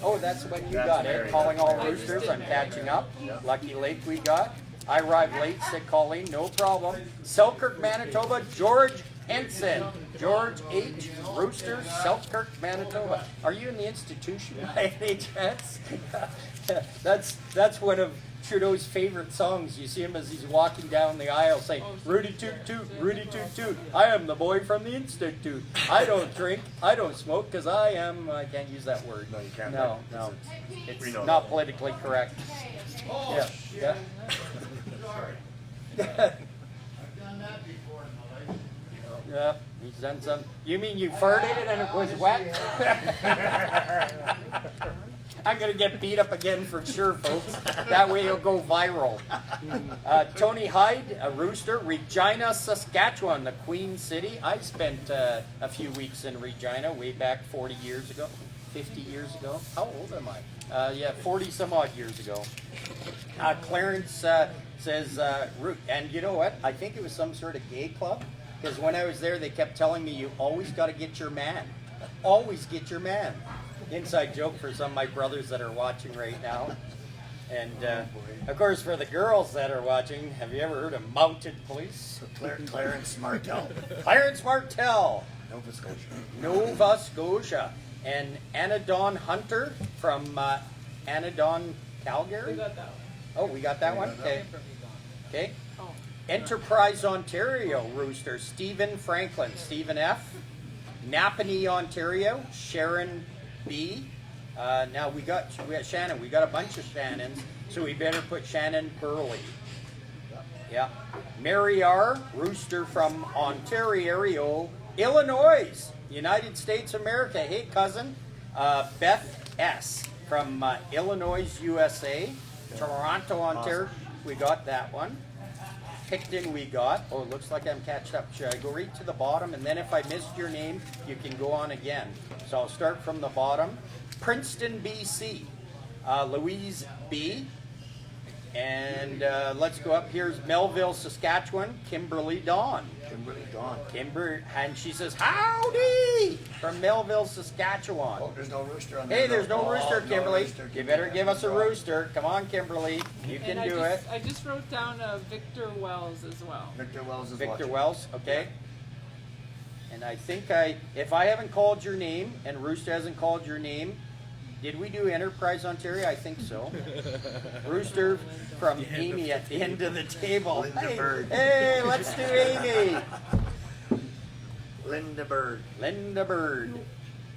Oh, that's what you That's got, Mary, eh? Calling all I just roosters. did I'm Mary. catching up. Lucky Lake we got. I arrived late, said Colleen. No problem. Selkirk, Manitoba, George Henson. George H. Rooster, Selkirk, Manitoba. Are you in the institution by any chance? That's one of Trudeau's favorite songs. You see him as he's walking down the aisle saying, Rudy Toot Toot, Rudy Toot Toot. I am the boy from the Institute. I don't drink, I don't smoke, because I can't use that word. No, you can't. No. We It's know not that. politically correct. Yeah. Yeah, he's done some. You mean you farted and it was wet? I'm gonna get beat up again for sure, folks. That way it'll go viral. Tony Hyde, a rooster, Regina, Saskatchewan, the Queen City. I spent a few weeks in Regina way back 40 years ago, 50 years ago. How old am I? 40 some odd years ago. Clarence says, and you know what? I think it was some sort of gay club, because when I was there, they kept telling me, you always got to get your man. Always get your man. Inside joke for some of my brothers that are watching right now. And, of course, for the girls that are watching, have you ever heard of mounted police? Clarence Martel. Clarence Martel, Nova Scotia. Nova Scotia. And Anadon Hunter from Anadon, Calgary? We got that one. Oh, we got that one? Okay. Came from Yukon. Okay. Oh. Enterprise, Ontario, rooster, Stephen Franklin, Stephen F. Napanee, Ontario, Sharon B. Now we got Shannon. We got a bunch of Shannons, so we better put Shannon Burley. Yeah. Mary R. Rooster from Ontario, Illinois, United States of America. Hey, cousin. Beth S. from Illinois, USA. Toronto, Ontario. We got that one. Picton we got. Oh, it looks like I'm catched up. Should I go right to the bottom? And then if I missed your name, you can go on again. So I'll start from the bottom. Princeton, BC. Louise B. And let's go up. Here's Melville, Saskatchewan. Kimberly Dawn. Kimberly Dawn. And she says, howdy! From Melville, Saskatchewan. Oh, there's no rooster on there. Hey, there's no rooster, no Kimberly. rooster. You better give us a rooster. Come on, Kimberly. You can And do it. I just wrote down Victor Wells as well. Victor Wells is Victor watching. Wells, okay. And I think if I haven't called your name and Rooster hasn't called your name, did we do Enterprise, Ontario? I think so. Rooster from Amy at the end of the table. Linda Hey, Bird. hey, let's do Amy. Linda Bird. Linda Bird.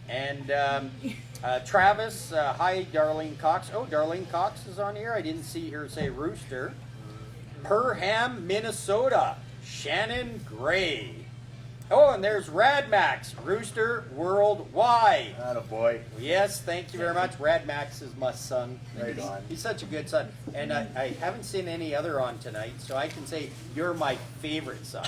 And Travis, hi, Darlene Cox. Oh, Darlene Cox is on here. I didn't see her say Rooster. Perham, Minnesota. Shannon Gray. Oh, and there's Radmax, Rooster Worldwide. Attaboy. Yes, thank you very much. Radmax is my son. Right on. He's such a good son. And I haven't seen any other on tonight, so I can say you're my favorite son.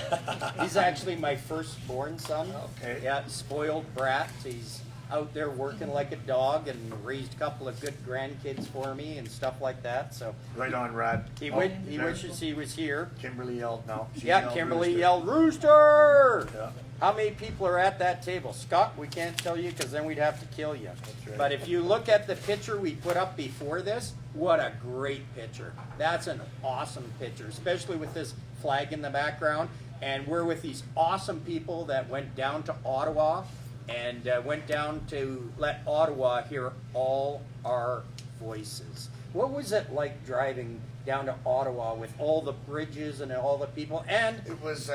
He's actually my firstborn son. Okay. Yeah, spoiled brat. He's out there working like a dog and raised a couple of good grandkids for me and stuff like that. So Right on, Rad. he Oh, he there. wishes he was here. Kimberly yelled now. She Yeah, yelled Kimberly rooster. yelled rooster. Yeah. How many people are at that table? Scott, we can't tell you because then we'd have to kill you. right. But if you look at the picture we put up before this, what a great picture. That's an awesome picture, especially with this flag in the background. And we're with these awesome people that went down to Ottawa and went down to let Ottawa hear all our voices. What was it like driving down to Ottawa with all the bridges and all the people? And It was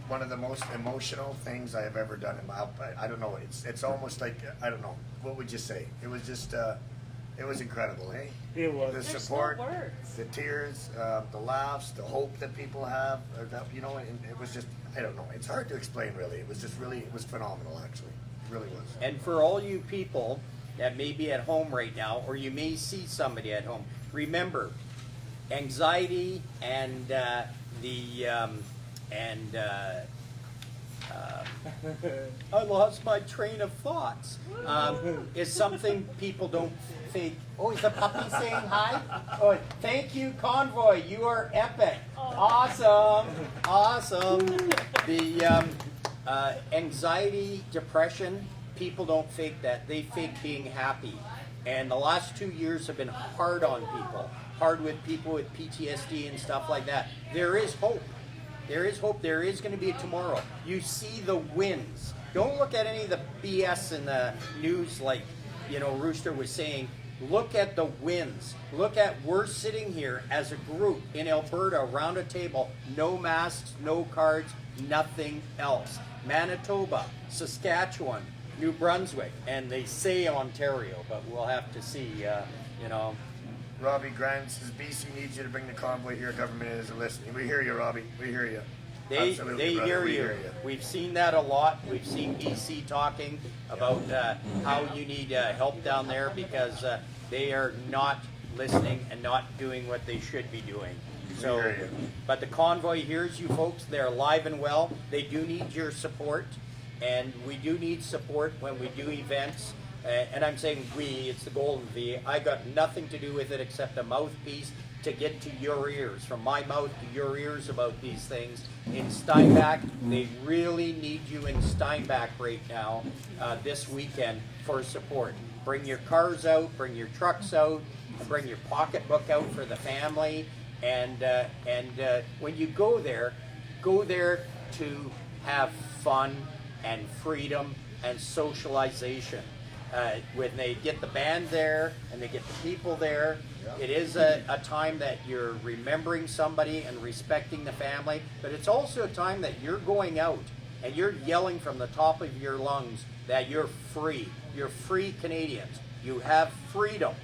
one of the most emotional things I have ever done in my life. I don't know. It's almost like, I don't know. What would you say? It was just, It was incredible, hey? It was. The There's support, no words. the tears, the laughs, the hope that people have, or that, you know, and it was just, I don't know, it's hard to explain really. It was just really, it was phenomenal actually. It really was. And for all you people that may be at home right now, or you may see somebody at home, remember, anxiety and I lost my train of thoughts. Is something people don't think. Oh, is the puppy saying hi? Oh, thank you, Convoy. You are epic. Awesome. Awesome. The anxiety, depression, people don't fake that. They fake being happy. And the last 2 years have been hard on people. Hard with people with PTSD and stuff like that. There is hope. There is hope. There is going to be a tomorrow. You see the wins. Don't look at any of the BS in the news like, you know, Rooster was saying. Look at the wins. Look at, we're sitting here as a group in Alberta around a table. No masks, no cards, nothing else. Manitoba, Saskatchewan, New Brunswick, and they say Ontario, but we'll have to see, you know. Robbie Grant says BC needs you to bring the convoy here. Government isn't listening. We hear you, Robbie. We hear you. They Absolutely, brother. hear We you. We've seen that a lot. We've seen BC talking about how you need help down there because they are not listening and not doing what they should be doing. So, We hear you. but the convoy hears you folks. They're alive and well. They do need your support, and we do need support when we do events. And I'm saying we, it's the Golden V. I got nothing to do with it except a mouthpiece to get to your ears, from my mouth to your ears about these things. In Steinbach, they really need you in Steinbach right now, this weekend, for support. Bring your cars out, bring your trucks out, bring your pocketbook out for the family, and when you go there to have fun and freedom and socialization. When they get the band there and they get the people there, it is a time that you're remembering somebody and respecting the family, but it's also a time that you're going out and you're yelling from the top of your lungs that you're free. You're free Canadians. You have freedom,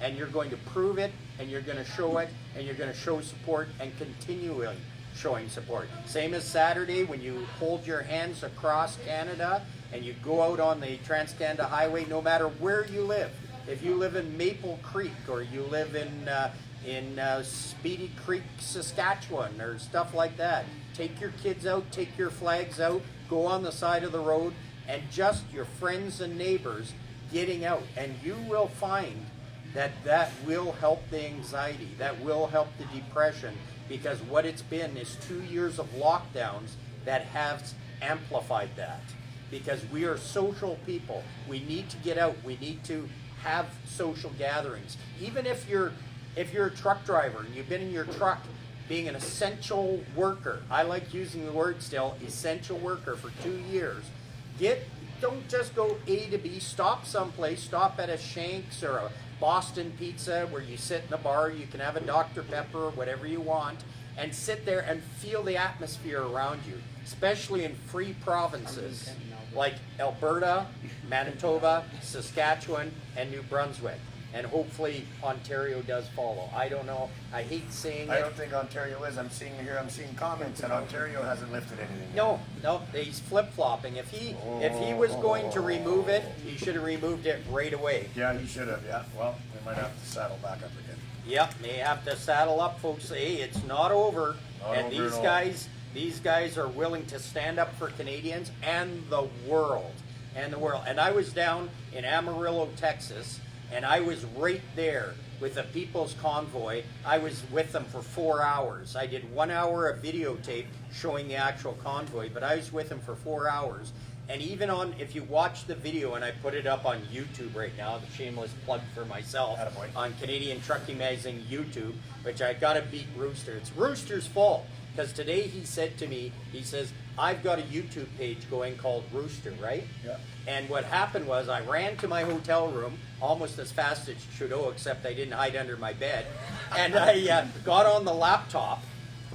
and you're going to prove it, and you're going to show it, and you're going to show support and continually showing support. Same as Saturday when you hold your hands across Canada and you go out on the Trans-Canada Highway, no matter where you live. If you live in Maple Creek or you live in Speedy Creek, Saskatchewan, or stuff like that, take your kids out, take your flags out, go on the side of the road, and just your friends and neighbors getting out. And you will find that will help the anxiety, that will help the depression, because what it's been is 2 years of lockdowns that have amplified that. Because we are social people. We need to get out. We need to have social gatherings. Even if you're a truck driver and you've been in your truck being an essential worker, I like using the word still, essential worker, for 2 years. Don't just go A to B. Stop someplace. Stop at a Shanks or a Boston Pizza where you sit in a bar. You can have a Dr. Pepper or whatever you want, and sit there and feel the atmosphere around you, especially in free provinces like Alberta, Manitoba, Saskatchewan, and New Brunswick. And hopefully Ontario does follow. I don't know. I hate saying I it. don't think Ontario is. I'm seeing comments that Ontario hasn't lifted anything. No, he's flip-flopping. If he was going to remove it, he should have removed it right away. Yeah, he should have. Yeah. Well, we might have to saddle back up again. Yep, they have to saddle up, folks. Hey, it's not over. Not and over at all. These guys are willing to stand up for Canadians and the world. And I was down in Amarillo, Texas, and I was right there with the People's Convoy. I was with them for 4 hours. I did 1 hour of videotape showing the actual convoy, but I was with them for 4 hours. And even if you watch the video, and I put it up on YouTube right now, the shameless plug for myself, Attaboy. on Canadian Trucking Magazine YouTube, which I gotta beat Rooster. It's Rooster's fault, because today he said to me, he says, I've got a YouTube page going called Rooster, right? Yeah. And what happened was I ran to my hotel room almost as fast as Trudeau, except I didn't hide under my bed. And I got on the laptop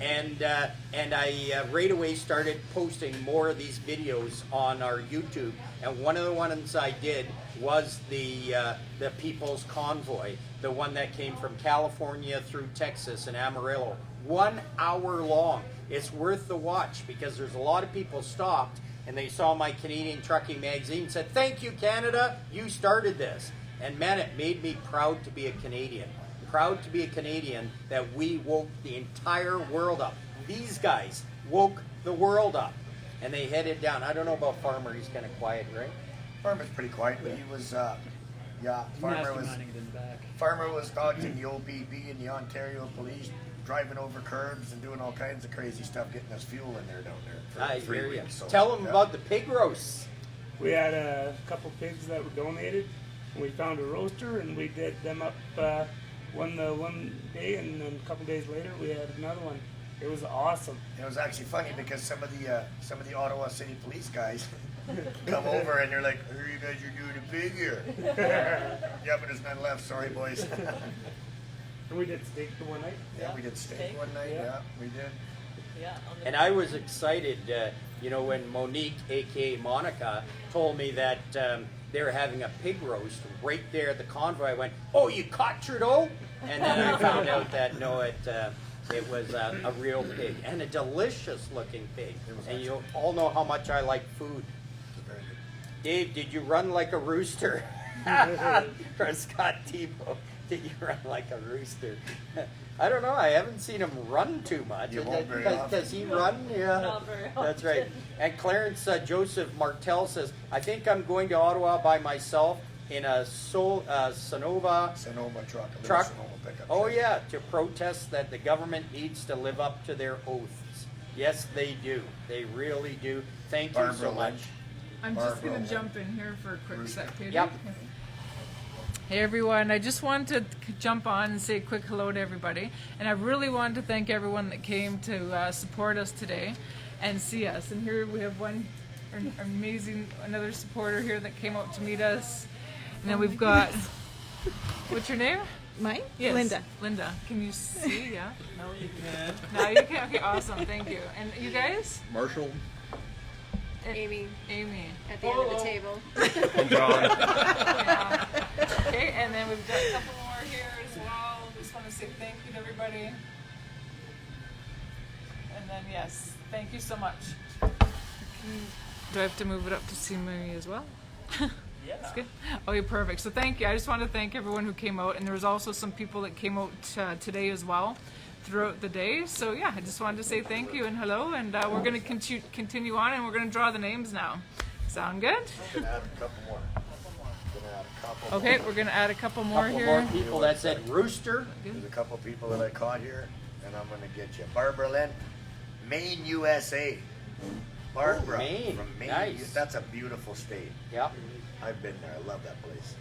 and I right away started posting more of these videos on our YouTube. And one of the ones I did was the People's Convoy, the one that came from California through Texas and Amarillo. 1 hour long. It's worth the watch because there's a lot of people stopped and they saw my Canadian Trucking Magazine and said, "Thank you, Canada, you started this." And man, it made me proud to be a Canadian. Proud to be a Canadian that we woke the entire world up. These guys woke the world up. And they headed down. I don't know about Farmer, he's kind of quiet, right? Farmer's pretty quiet, but he was, Farmer was dodging the OBB and the Ontario police, driving over curbs and doing all kinds of crazy stuff, getting us fuel in there down there. I hear you. Tell them about the pig roasts. We had a couple pigs that were donated, and we found a roaster, and we did them up one day, and then a couple days later we had another one. It was awesome. It was actually funny because some of the Ottawa City Police guys come over and they're like, "Hey, you guys are doing a pig here." Yeah, but there's none left. Sorry, boys. And we did steak the one night. Yeah, we did steak one night. Yeah, we did. Yeah. And I was excited, when Monique, aka Monica, told me that they were having a pig roast right there at the convoy. I went, "Oh, you caught Trudeau?" And then I found out that no, it was a real pig and a delicious looking pig. And you all know how much I like food. Dave, did you run like a rooster? For Scott Tebow, did you run like a rooster? I don't know. I haven't seen him run too much. You won't very often. Does he run? Yeah, Not very that's right. And Clarence Joseph Martel says, "I think I'm going to Ottawa by myself in a Sonoma truck. truck. Sonoma pickup Oh truck. yeah, to protest that the government needs to live up to their oaths. Yes, they do. They really do. Thank you Barbara so much. Lynch. I'm Barbara just going Lynch. to jump in here for a quick sec, Peter. Yep. Hey everyone, I just wanted to jump on and say a quick hello to everybody. And I really wanted to thank everyone that came to support us today and see us. And here we have another supporter here that came out to meet us. And then we've got, what's your name? Mine? Yes. Linda. Linda, can you see? Yeah? No, you can. No, you can. Okay, awesome. Thank you. And you guys? Marshall. Amy Amy. at the end of the table. And John. Yeah. Okay, and then we've got a couple more here as well. Just want to say thank you to everybody. And then, yes, thank you so much. Do I have to move it up to see me as well? Yeah. That's good. Okay, perfect. So thank you. I just want to thank everyone who came out, and there was also some people that came out today as well throughout the day. So yeah, I just wanted to say thank you and hello, and we're going to continue on, and we're going to draw the names now. Sound good? I'm gonna add a couple more. Okay, we're going to add a couple more Couple here. more people that said rooster. There's a couple people that I caught here, and I'm gonna get you. Barbara Lynn, Maine, USA. Barbara Maine. from Maine. Nice. That's a beautiful state. Yeah. I've been there. I love that place.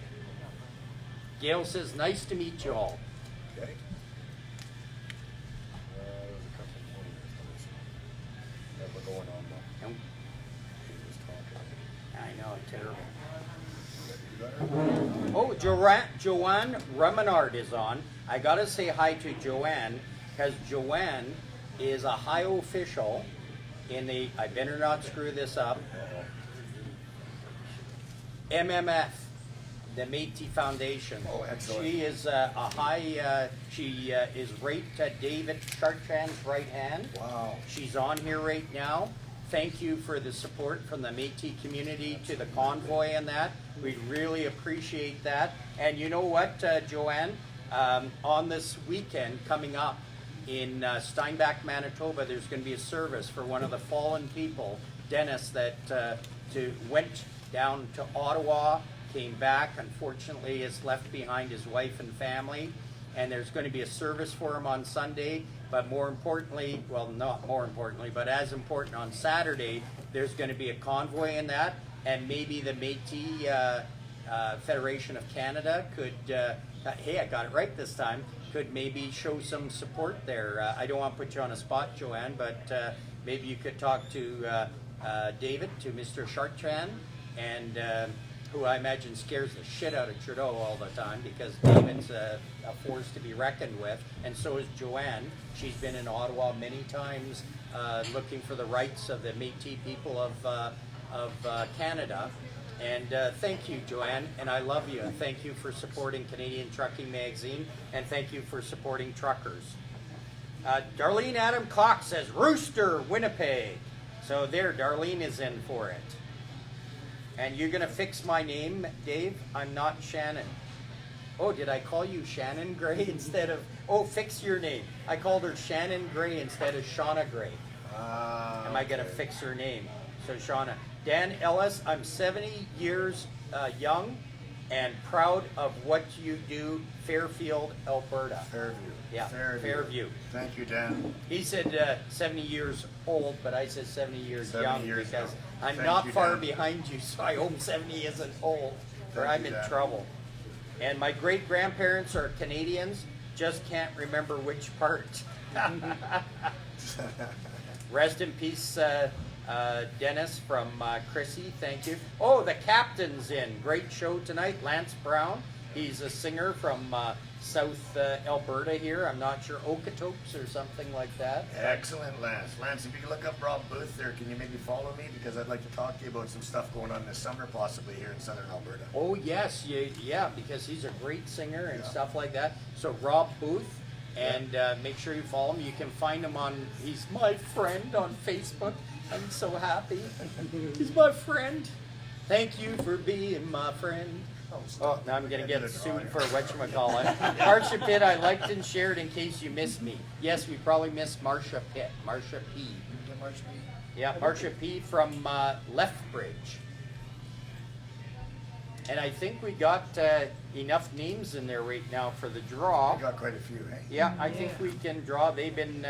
Gail says, "Nice to meet you all." Okay. There's a couple more that were going on though. And She was talking. I know, terrible. You got her? Oh, Joanne Remenard is on. I gotta say hi to Joanne because Joanne is a high official in the, I better not screw this up, MMF, the Métis Foundation. Oh, excellent. She is she is right David Chartrand's right hand. Wow. She's on here right now. Thank you for the support from the Métis community to the convoy and that. We really appreciate that. And you know what, Joanne? On this weekend coming up in Steinbach, Manitoba, there's going to be a service for one of the fallen people, Dennis, that went down to Ottawa, came back, unfortunately has left behind his wife and family, and there's going to be a service for him on Sunday, but more importantly, well, not more importantly, but as important, on Saturday, there's going to be a convoy in that, and maybe the Métis Federation of Canada could, hey, I got it right this time, could maybe show some support there. I don't want to put you on a spot, Joanne, but maybe you could talk to David, to Mr. Chartrand, and who I imagine scares the shit out of Trudeau all the time, because David's a force to be reckoned with, and so is Joanne. She's been in Ottawa many times looking for the rights of the Métis people of Canada. And thank you, Joanne, and I love you. Thank you for supporting Canadian Trucking Magazine, and thank you for supporting truckers. Darlene Adam Cox says, Rooster, Winnipeg. So there, Darlene is in for it. And you're going to fix my name, Dave? I'm not Shannon. Oh, did I call you Shannon Gray instead of... Oh, fix your name. I called her Shannon Gray instead of Shauna Gray. Am I going to fix her name? So, Shauna. Dan Ellis, I'm 70 years young and proud of what you do, Fairfield, Alberta. Fairview. Yeah, Fairview. Thank you, Dan. He said 70 years old, but I said 70 years 70 young years because young. I'm Thank not you, far Dan. behind you, so I hope 70 isn't old, or Thank I'm you, in Dan. trouble. And my great-grandparents are Canadians, just can't remember which part. Rest in peace, Dennis from Chrissy, thank you. Oh, the captain's in. Great show tonight. Lance Brown. He's a singer from South Alberta here. I'm not sure, Okotoks or something like that. Excellent, Lance. Lance, if you can look up Rob Booth there, can you maybe follow me? Because I'd like to talk to you about some stuff going on this summer, possibly here in southern Alberta. Oh, yes. Yeah, because he's a great singer and stuff like that. So Rob Booth. And make sure you follow him. You can find him on, he's my friend on Facebook. I'm so happy. He's my friend. Thank you for being my friend. Oh, now I'm going to get sued for whatchamacallit. Marcia Pitt, I liked and shared in case you missed me. Yes, we probably missed Marcia Pitt. Marcia P. Yeah, Marcia P. from Lethbridge. And I think we got enough names in there right now for the draw. I got quite a few, eh? Yeah, I think we can draw. They've been,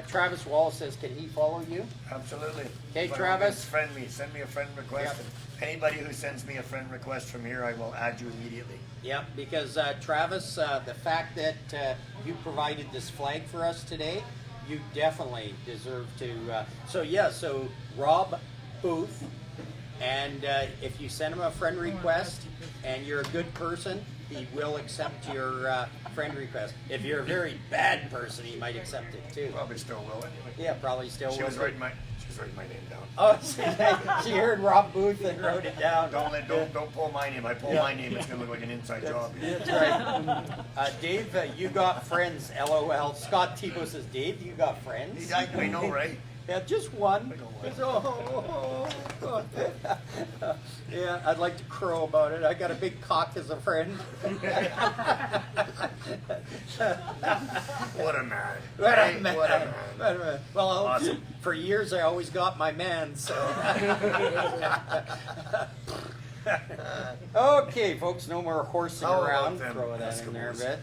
Travis Wall says, can he follow you? Absolutely. Okay, By all Travis. means, friend me. Send me a friend request. Yeah. And anybody who sends me a friend request from here, I will add you immediately. Yeah, because Travis, the fact that you provided this flag for us today, you definitely deserve to. So Rob Booth, and if you send him a friend request and you're a good person, he will accept your friend request. If you're a very bad person, he might accept it too. Probably still will anyway. Yeah, probably still She will. was writing my name down. Oh, she heard Rob Booth and wrote it down. Don't pull my name. I pull my name, it's gonna look like an inside job. That's right. Dave, you got friends, LOL. Scott Tebow says, Dave, you got friends? I know, right? Yeah, just one. Yeah, I'd like to crow about it. I got a big cock as a friend. What a man. What a Hey, man. what a man. What a man. Well, Awesome. for years I always got my man, so. Okay, folks, no more horsing How about around. them Throw that in there a Eskimos? bit.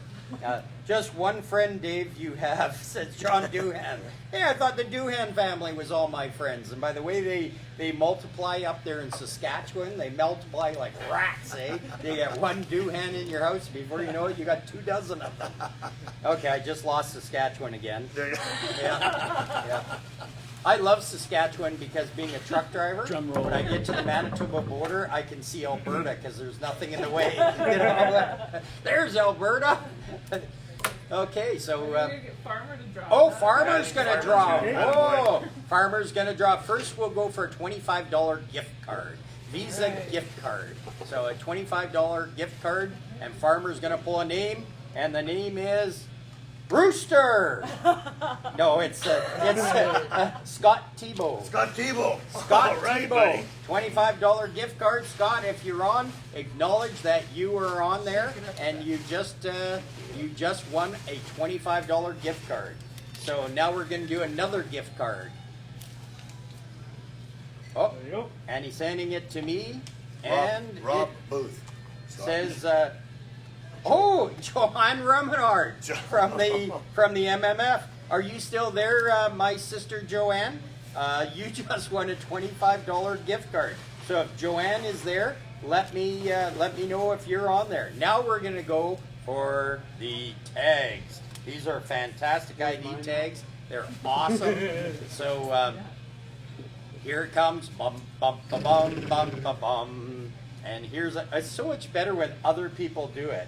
Just one friend, Dave, you have, says John Doohan. Hey, I thought the Doohan family was all my friends. And by the way, they multiply up there in Saskatchewan. They multiply like rats, eh? They get one Doohan in your house. Before you know it, you got 24 of them. Okay, I just lost Saskatchewan again. Yeah. I love Saskatchewan because being a truck driver, Drum roll. when I get to the Manitoba border, I can see Alberta because there's nothing in the way. You know? There's Alberta. Okay, so. We're gonna get Farmer to draw. Oh, Farmer's gonna draw. Farmer's Oh, Farmer's gonna draw. First, we'll go for a $25 gift card, Visa gift card. So a $25 gift card, and Farmer's gonna pull a name, and the name is Rooster. No, it's Scott Tebow. Scott Tebow. Scott All right, Tebow, buddy. $25 gift card. Scott, if you're on, acknowledge that you were on there and you just won a $25 gift card. So now we're going to do another gift card. Oh, There you go. and he's sending it to me, and Rob it Booth. Scott. says, "Oh, Johan Rumenard from the MMF. Are you still there, my sister Joanne? You just won a $25 gift card. So if Joanne is there, let me know if you're on there. Now we're gonna go for the tags. These are fantastic ID tags. They're awesome. So here it comes. Bum bum bum bum bum bum bum. And it's so much better when other people do it.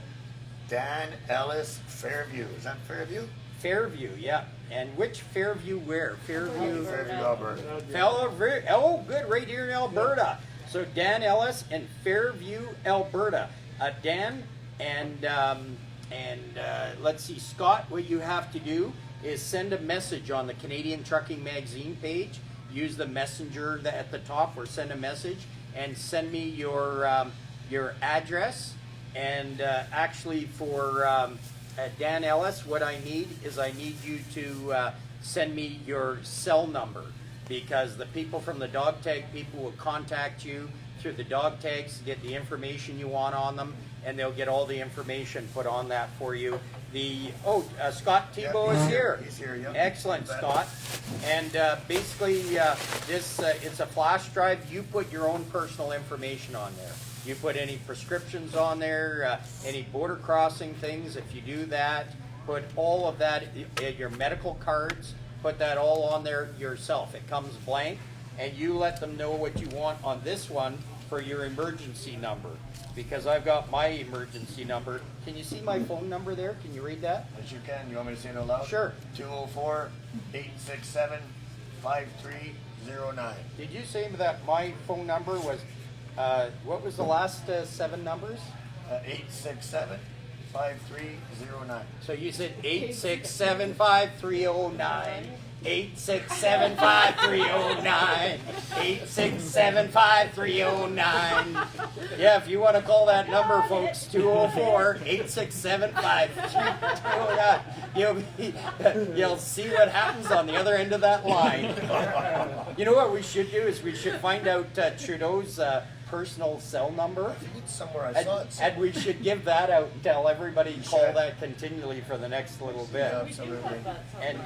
Dan Ellis, Fairview. Is that Fairview? Fairview, yeah. And which Fairview where? Fairview, Alberta. Oh, good, right here in Alberta. So Dan Ellis in Fairview, Alberta. Dan and let's see, Scott, what you have to do is send a message on the Canadian Trucking Magazine page. Use the messenger at the top or send a message and send me your address. And actually for Dan Ellis, what I need you to send me your cell number, because the people from the dog tag people will contact you through the dog tags to get the information you want on them, and they'll get all the information put on that for you. Scott Thibault is here. He's here, yeah. Excellent, Scott. And basically, it's a flash drive. You put your own personal information on there. You put any prescriptions on there, any border crossing things. If you do that, put all of that, your medical cards, put that all on there yourself. It comes blank, and you let them know what you want on this one for your emergency number. Because I've got my emergency number. Can you see my phone number there? Can you read that? Yes, you can. You want me to say it out loud? Sure. 204-867-5309. Did you say that my phone number was, what was the last 7 numbers? 867-5309. So you said 867-5309. 867-5309. 867-5309. Yeah, if you want to call that number, folks, 204-867-5309. You'll see what happens on the other end of that line. You know what we should do is we should find out Trudeau's personal cell number. It's somewhere I saw it. And we should give that out and tell everybody call that continually for the next little bit. Yeah, absolutely. And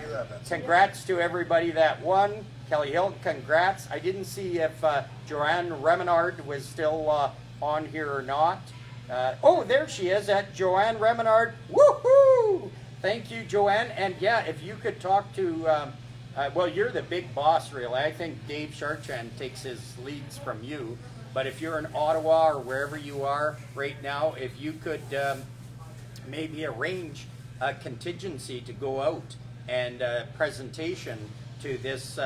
congrats to everybody that won. Kelly Hill, congrats. I didn't see if Joanne Remenard was still on here or not. There she is at Joanne Remenard. Woohoo! Thank you, Joanne. And yeah, if you could talk to, you're the big boss, really. I think Dave Chartrand takes his leads from you. But if you're in Ottawa or wherever you are right now, if you could maybe arrange a contingency to go out and presentation to this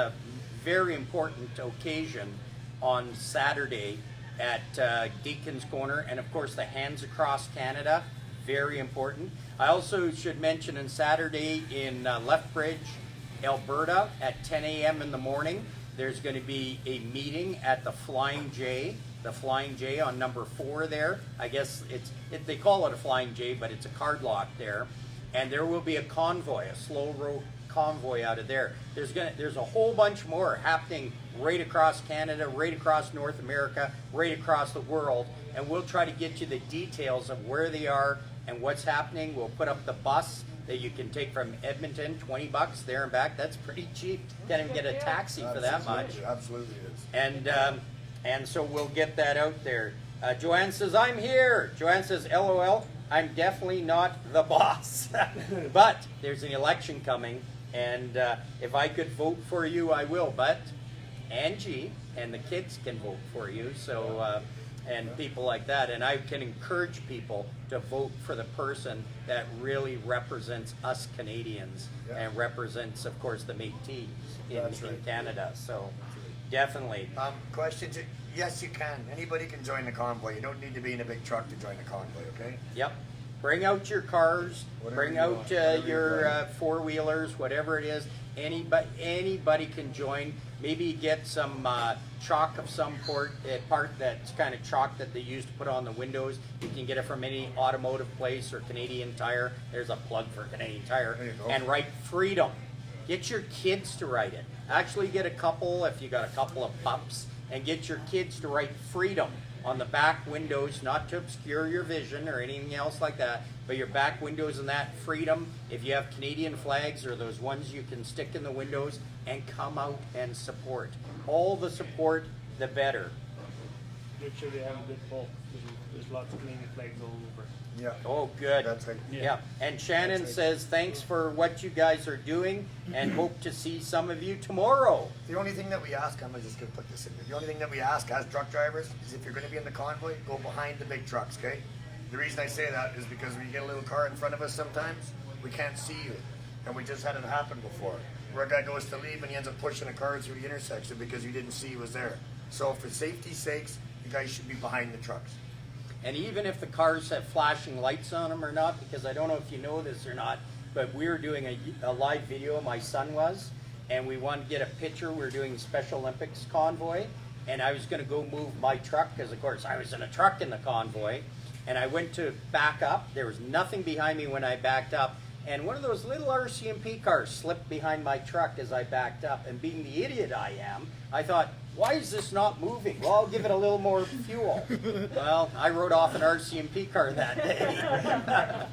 very important occasion on Saturday at Deacon's Corner, and of course the Hands Across Canada, very important. I also should mention on Saturday in Lethbridge, Alberta at 10 a.m. in the morning, there's going to be a meeting at the Flying J on number 4 there. I guess they call it a Flying J, but it's a card lock there. And there will be a convoy, a slow row convoy out of there. There's a whole bunch more happening right across Canada, right across North America, right across the world. And we'll try to get you the details of where they are and what's happening. We'll put up the bus that you can take from Edmonton, $20 there and back. That's pretty cheap. Can't even get a taxi for that much. Absolutely is. And so we'll get that out there. Joanne says, I'm here. Joanne says, LOL, I'm definitely not the boss. But there's an election coming, and if I could vote for you, I will. But Angie and the kids can vote for you, so and people like that. And I can encourage people to vote for the person that really represents us Canadians and represents, of course, the Métis in Canada. So definitely. Questions? Yes, you can. Anybody can join the convoy. You don't need to be in a big truck to join the convoy, okay? Yep. Bring out your cars. Bring out your four-wheelers, whatever it is. Anybody can join. Maybe get some chalk of some part that's kind of chalk that they use to put on the windows. You can get it from any automotive place or Canadian Tire. There's a plug for Canadian Tire. There you go. And write freedom. Get your kids to write it. Actually get a couple, if you got a couple of pups, and get your kids to write freedom on the back windows, not to obscure your vision or anything else like that, but your back windows and that freedom. If you have Canadian flags or those ones you can stick in the windows, and come out and support. All the support, the better. make sure they have a good pull. There's lots of Canadian flags all over. Yeah. Oh, good. That's right. Yeah. And Shannon That's right. says, thanks for what you guys are doing and hope to see some of you tomorrow. The only thing that we ask, I'm just going to put this in there. The only thing that we ask as truck drivers is if you're going to be in the convoy, go behind the big trucks, okay? The reason I say that is because when you get a little car in front of us sometimes, we can't see you. And we just had it happen before, where a guy goes to leave and he ends up pushing a car through the intersection because you didn't see he was there. So for safety's sakes, you guys should be behind the trucks. And even if the cars have flashing lights on them or not, because I don't know if you know this or not, but we were doing a live video, my son was, and we wanted to get a picture. We were doing Special Olympics convoy, and I was going to go move my truck, because of course I was in a truck in the convoy, and I went to back up. There was nothing behind me when I backed up, and one of those little RCMP cars slipped behind my truck as I backed up, and being the idiot I am, I thought, why is this not moving? Well, I'll give it a little more fuel. Well, I rode off an RCMP car that day.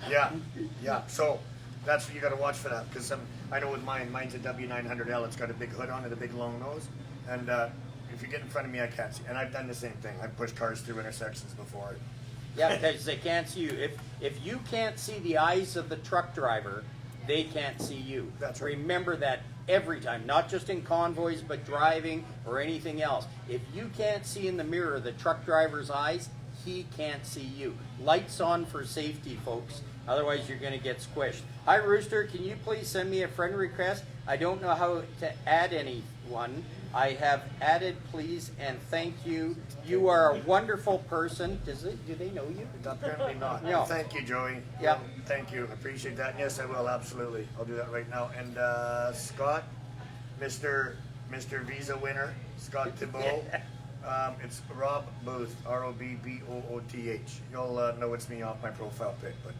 Yeah. So that's what you got to watch for that, because I know with mine's a W900L. It's got a big hood on it, a big long nose, and if you get in front of me, I can't see. And I've done the same thing. I've pushed cars through intersections before. Yeah, because they can't see you. If you can't see the eyes of the truck driver, they can't see you. That's right. Remember that every time, not just in convoys, but driving or anything else. If you can't see in the mirror the truck driver's eyes, he can't see you. Lights on for safety, folks. Otherwise, you're going to get squished. Hi, Rooster. Can you please send me a friend request? I don't know how to add anyone. I have added, please, and thank you. You are a wonderful person. Do they know you? Apparently not. No. Thank you, Joey. Yeah. Thank you. Appreciate that. Yes, I will. Absolutely. I'll do that right now. And Scott, Mr. Visa winner, Scott Thibault. It's Rob Booth, ROBBOOTH. You'll know it's me off my profile pic, but.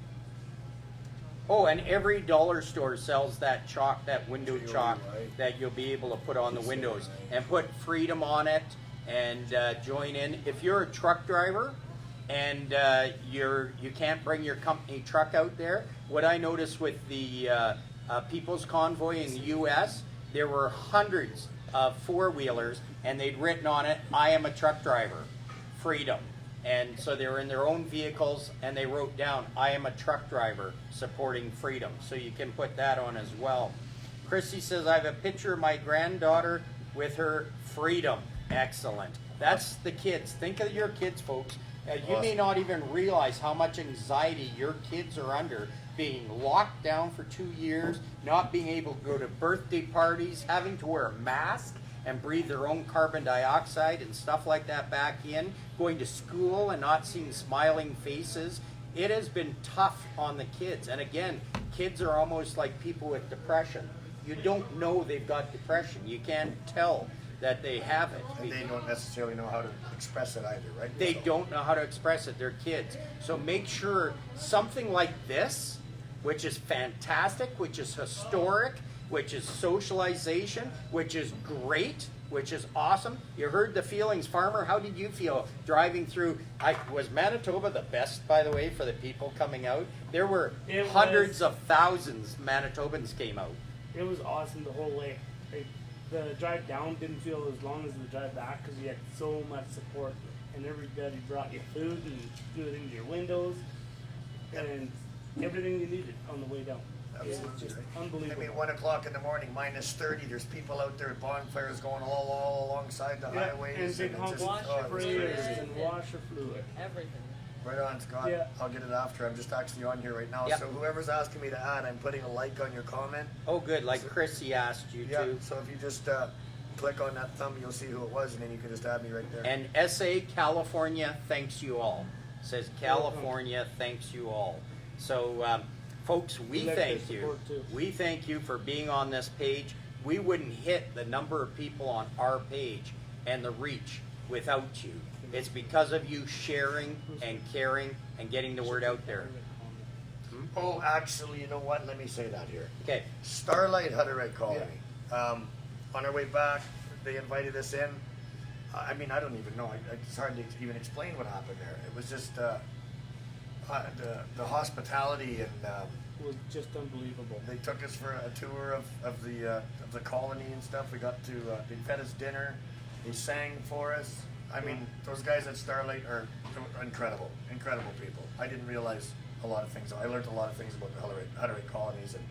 Oh, and every dollar store sells that chalk, that window You're chalk right. that you'll be able to put on the windows and put Freedom on it and join in. If you're a truck driver and you can't bring your company truck out there, what I noticed with the People's Convoy in the U.S., there were hundreds of four-wheelers and they'd written on it, "I am a truck driver, Freedom." And so they were in their own vehicles and they wrote down, "I am a truck driver supporting Freedom." So you can put that on as well. Christy says, "I have a picture of my granddaughter with her Freedom." Excellent. That's the kids. Think of your kids, folks. You may not even realize how much anxiety your kids are under, being locked down for 2 years, not being able to go to birthday parties, having to wear a mask and breathe their own carbon dioxide and stuff like that back in, going to school and not seeing smiling faces. It has been tough on the kids. And again, kids are almost like people with depression. You don't know they've got depression. You can't tell that they have it. And they don't necessarily know how to express it either, right? They don't know how to express it. They're kids. So make sure something like this, which is fantastic, which is historic, which is socialization, which is great, which is awesome. You heard the feelings. Farmer, how did you feel driving through? Was Manitoba the best, by the way, for the people coming out? There were hundreds of thousands Manitobans came out. It was awesome the whole way. The drive down didn't feel as long as the drive back because you had so much support, and everybody brought you food and threw it into your windows and everything you needed on the way down. It was just unbelievable. I mean, 1 o'clock in the morning, -30. There's people out there at bonfires going all alongside the highways. And big it's just, washer it was sprayers crazy. and washer fluid. Everything. Right on, Scott. Yeah. I'll get it after. I'm just actually on here right now. Yep. So whoever's asking me to add, I'm putting a like on your comment. Oh, good. Like Chrissy asked you Yeah. to. So if you just click on that thumb, you'll see who it was, and then you can just add me right there. And SA California thanks you all. Says California thanks you all. So, folks, we like thank their you. support, too. We thank you for being on this page. We wouldn't hit the number of people on our page and the reach without you. It's because of you sharing and caring and getting the word out there. Oh, actually, you know what? Let me say that here. Okay. Starlight had a right call to me. On our way back, they invited us in. I mean, I don't even know. It's hard to even explain what happened there. It was just the hospitality, and It was just unbelievable. they took us for a tour of the colony and stuff. We got to they fed us dinner. They sang for us. I mean, those guys at Starlight are incredible people. I didn't realize a lot of things. I learned a lot of things about the Hutterite colonies and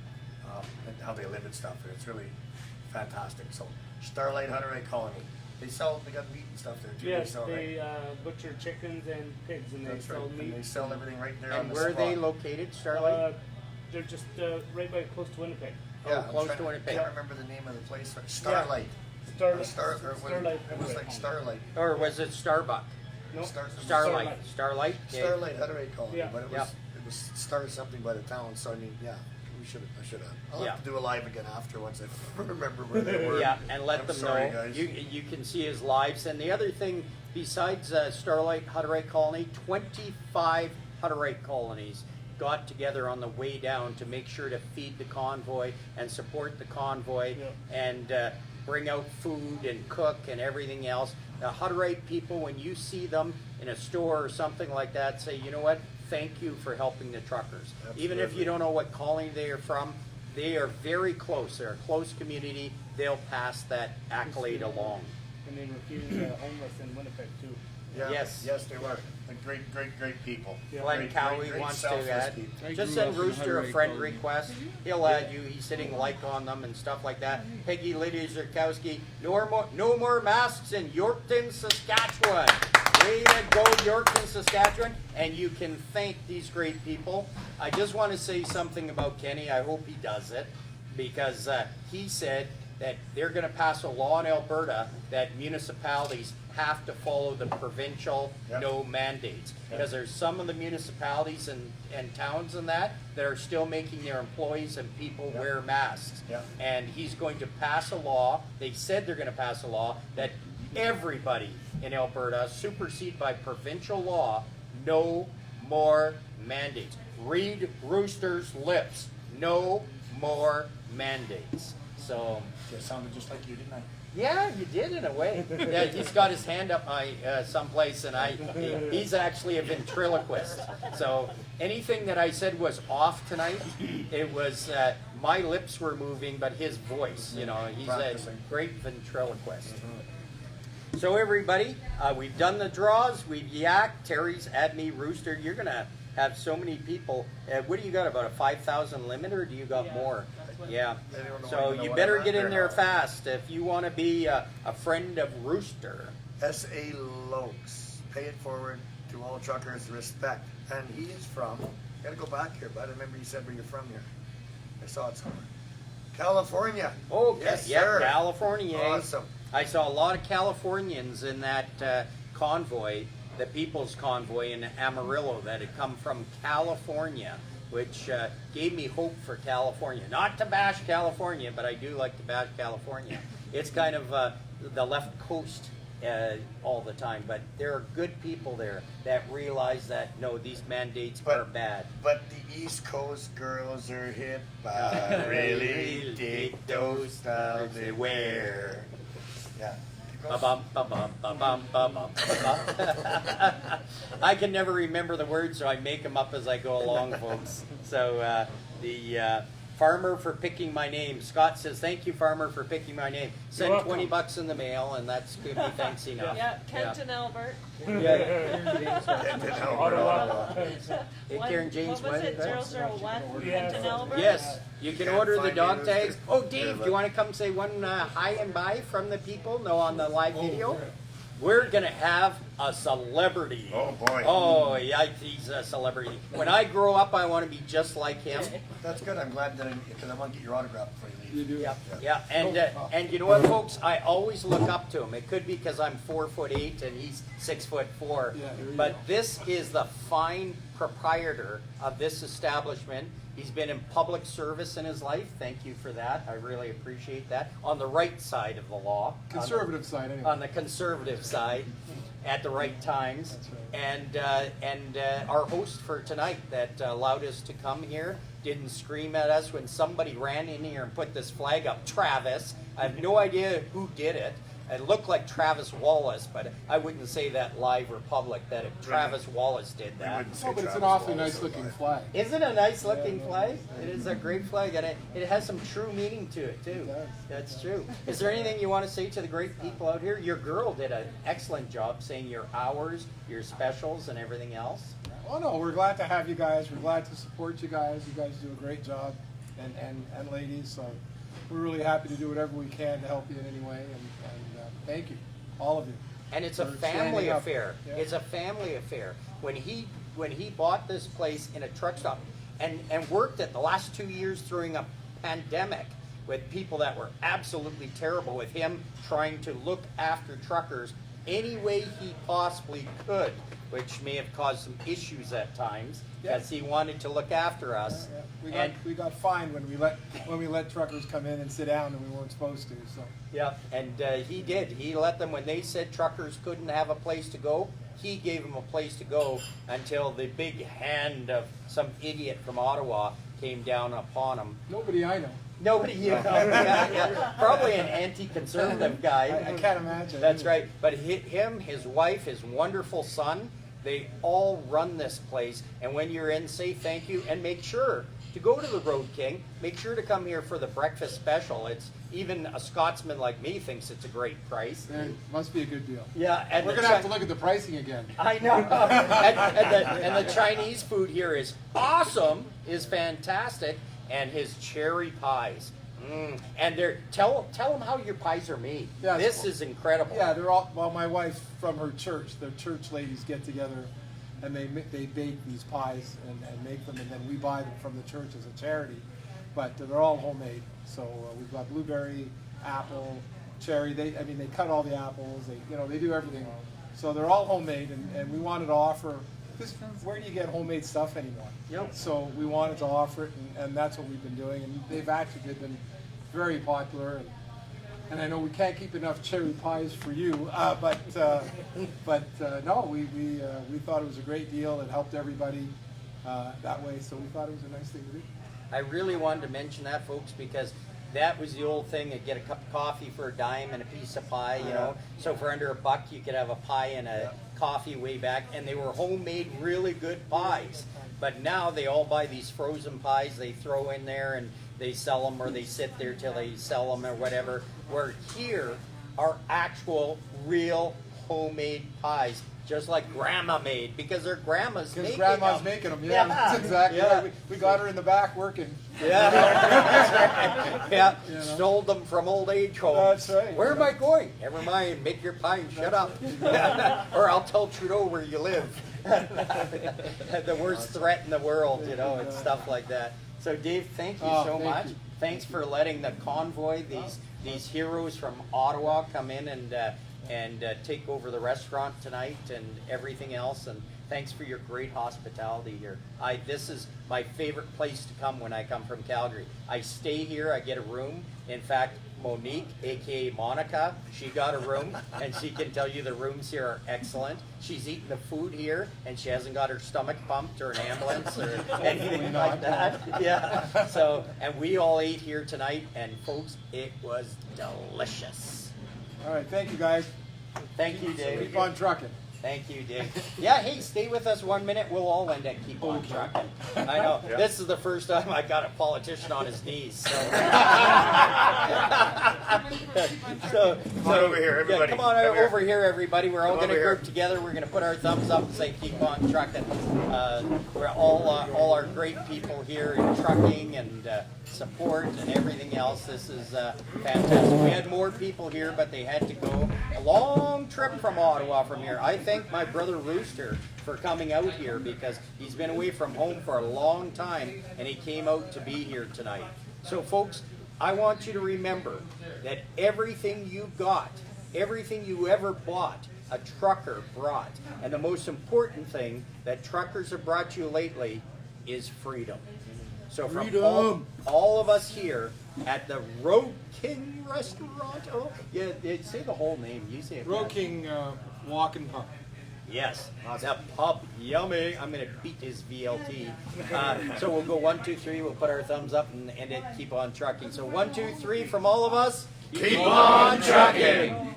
how they live and stuff. And it's really fantastic. So Starlight Hutterite Colony. They got meat and stuff there too. Yes, sell, they right? butcher chickens and pigs, and they That's sell right. meat. And they sell everything right there on And the where spot. are they located, Starlight? They're just right by close to Winnipeg. Yeah, close I'm to Winnipeg. I can't remember the name of the place. Starlight. Starlight. Starlight. It was like Starlight. Or was it Starbuck? No. Starlight. Starlight? Yeah. Starlight Hutterite Colony, Yeah. but it was started something by the town. So I mean, yeah, I should have. I'll Yeah. have to do a live again after once I remember where they were. Yeah, and let I'm them sorry, know. guys. You can see his lives. And the other thing, besides Starlight Hutterite Colony, 25 Hutterite colonies got together on the way down to make sure to feed the convoy and support the convoy and bring out food and cook and everything else. The Hutterite people, when you see them in a store or something like that, say, you know what, thank you for helping the truckers. Even if you don't know what colony they are from, they are very close. They're a close community. They'll pass that accolade along. And they refuse homeless in Winnipeg too. Yeah, Yes. yes, they were. Great people. Yeah. Glenn Great, Cowie great wants to selfless add. people. I Just grew send up in Rooster a Hutterite friend Colony. request. He'll add you. He's hitting like on them and stuff like that. Peggy Lydia Zerkowski. No more masks in Yorkton, Saskatchewan. Way to go, Yorkton, Saskatchewan. And you can thank these great people. I just want to say something about Kenny. I hope he does it, because he said that they're going to pass a law in Alberta that municipalities have to follow the provincial no mandates. Because there's some of the municipalities and towns and that are still making their employees and people wear masks. And he's going to pass a law, they said they're going to pass a law, that everybody in Alberta supersede by provincial law, no more mandates. Read Rooster's lips, no more mandates. So, It sounded just like you, didn't I? yeah, you did in a way. Yeah, he's got his hand up my someplace, and he's actually a ventriloquist. So anything that I said was off tonight. It was my lips were moving, but his voice. You know, he's Practicing. a great ventriloquist. So everybody, we've done the draws. We've yacked. Terry's had me Rooster. You're gonna have so many people. What do you got? About a 5,000 limit, or do you got more? Yeah. I don't know So even you know better what get I'm in at there now. fast if you want to be a friend of Rooster. S.A. Lokes. Pay it forward to all truckers. Respect. And he is from, gotta go back here, but I remember you said where you're from here. I saw it somewhere. California. Oh, yes, yeah, sir. California. Awesome. I saw a lot of Californians in that convoy, the People's Convoy in Amarillo, that had come from California, which gave me hope for California. Not to bash California, but I do like to bash California. It's kind of the left coast all the time, but there are good people there that realize that, no, these mandates are bad. But the East Coast girls are hip. I really dig those styles they wear. Yeah. Ba-bum, ba-bum, ba-bum, ba-bum, ba-bum. I can never remember the words, so I make them up as I go along, folks. So the Farmer for picking my name. Scott says, thank you, Farmer, for picking my name. Send You're welcome. $20 in the mail, and that's good. Thanks enough. Yeah, Kent and Albert. Ottawa. Hey, Karen James, What was it? 001? Yeah. Kent and Albert? Yes, you can Can't order the find dog it. tags. Oh, Dave, Yeah, do but- you want to come say one hi and bye from the people? No, on the live video? We're going to have a celebrity. Oh, boy. Oh, yeah, he's a celebrity. When I grow up, I want to be just like him. That's good. I'm glad that because I want to get your autograph before you leave. Yeah, and you know what, folks? I always look up to him. It could be because I'm 4'8" and he's 6'4". But this is the fine proprietor of this establishment. He's been in public service in his life. Thank you for that. I really appreciate that. On the right side of the law. Conservative side, anyway. On the conservative side, at the right times. And our host for tonight that allowed us to come here didn't scream at us when somebody ran in here and put this flag up. Travis. I have no idea who did it. it looked like Travis Wallace, but I wouldn't say that live or public that if Travis Wallace did We that. wouldn't say Oh, but it's an Travis awfully Wallace nice or looking live. flag. Isn't it a nice looking flag? It is a great flag, and it has some true meaning to it too. It does. That's true. Is there anything you want to say to the great people out here? Your girl did an excellent job saying your hours, your specials, and everything else. Oh no, we're glad to have you guys. We're glad to support you guys. You guys do a great job, and ladies. So we're really happy to do whatever we can to help you in any way. And thank you, all of you. And it's a for family standing up. affair. Yeah. It's a family affair. When he bought this place in a truck stop and worked it the last 2 years during a pandemic with people that were absolutely terrible, with him trying to look after truckers any way he possibly could, which may have caused some issues at times, because he wanted to look after us. Yeah. We got fined when we let truckers come in and sit down and we weren't supposed to. So Yeah, and he did. He let them, when they said truckers couldn't have a place to go, he gave them a place to go until the big hand of some idiot from Ottawa came down upon them. nobody I know. Nobody, yeah. Probably an anti-conservative guy. I can't imagine. That's right. But him, his wife, his wonderful son, they all run this place. And when you're in, say thank you, and make sure to go to the Road King. Make sure to come here for the breakfast special. It's even a Scotsman like me thinks it's a great price. It must be a good deal. Yeah, and We're gonna have to look at the pricing again. I know. and the Chinese food here is awesome, is fantastic, and his cherry pies. And tell them how your pies are made. Yeah, this is incredible. Yeah, they're all. Well, my wife from her church, the church ladies get together, and they bake these pies and make them, and then we buy them from the church as a charity. But they're all homemade. So we've got blueberry, apple, cherry. They cut all the apples. They do everything. So they're all homemade, and we wanted to offer. Because where do you get homemade stuff anymore? Yep. So we wanted to offer it, and that's what we've been doing. And they've been very popular. And I know we can't keep enough cherry pies for you, but no, we thought it was a great deal. It helped everybody that way, so we thought it was a nice thing to do. I really wanted to mention that, folks, because that was the old thing. You'd get a cup of coffee for a dime and a piece of pie, you know. So for under $1, you could have a pie and a coffee way back, and they were homemade, really good pies. But now they all buy these frozen pies they throw in there, and they sell them, or they sit there till they sell them or whatever. Where here are actual, real homemade pies, just like Grandma made, because their grandma's making them. Grandma's making them, yeah. That's exactly right. We got her in the back working. Yeah, that's right. Yeah, You know? stole them from old age homes. That's right. Where am I going? Never mind, make your pie and shut up. Or I'll tell Trudeau where you live. The worst threat in the world, you know, and stuff like that. So Dave, thank you so thank much. you. Thanks for letting the convoy, these heroes from Ottawa, come in and take over the restaurant tonight and everything else. And thanks for your great hospitality here. This is my favorite place to come when I come from Calgary. I stay here, I get a room. In fact, Monique, aka Monica, she got a room, and she can tell you the rooms here are excellent. She's eating the food here, and she hasn't got her stomach pumped or an ambulance or anything like that. Yeah. So, and we all ate here tonight, and folks, it was delicious. All right, thank you guys. Thank you, Dave. Keep on trucking. Thank you, Dave. Yeah, hey, stay with us 1 minute. We'll all end up keep on trucking. I know. Yeah. This is the first time I got a politician on his knees. So, Come on over here, everybody. Yeah, come on Come here. over here, everybody. We're all Come going to over here. group together. We're going to put our thumbs up and say keep on trucking. We're all our great people here in trucking and support and everything else. This is fantastic. We had more people here, but they had to go a long trip from Ottawa from here. I thank my brother Rooster for coming out here because he's been away from home for a long time and he came out to be here tonight. So folks, I want you to remember that everything you got, everything you ever bought, a trucker brought. And the most important thing that truckers have brought you lately is freedom. So from all of us here at the Roadking restaurant, say the whole name. You say it. Roadking Walking Pub. Yes, the pub, yummy. I'm going to beat his VLT. So we'll go 1, 2, 3. We'll put our thumbs up and end it. Keep on trucking. So 1, 2, 3 from all of us. Keep on trucking.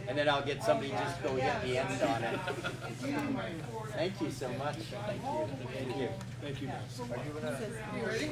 and then I'll get somebody just go hit the end on it. Thank you so much. Thank you. Thank you. You ready?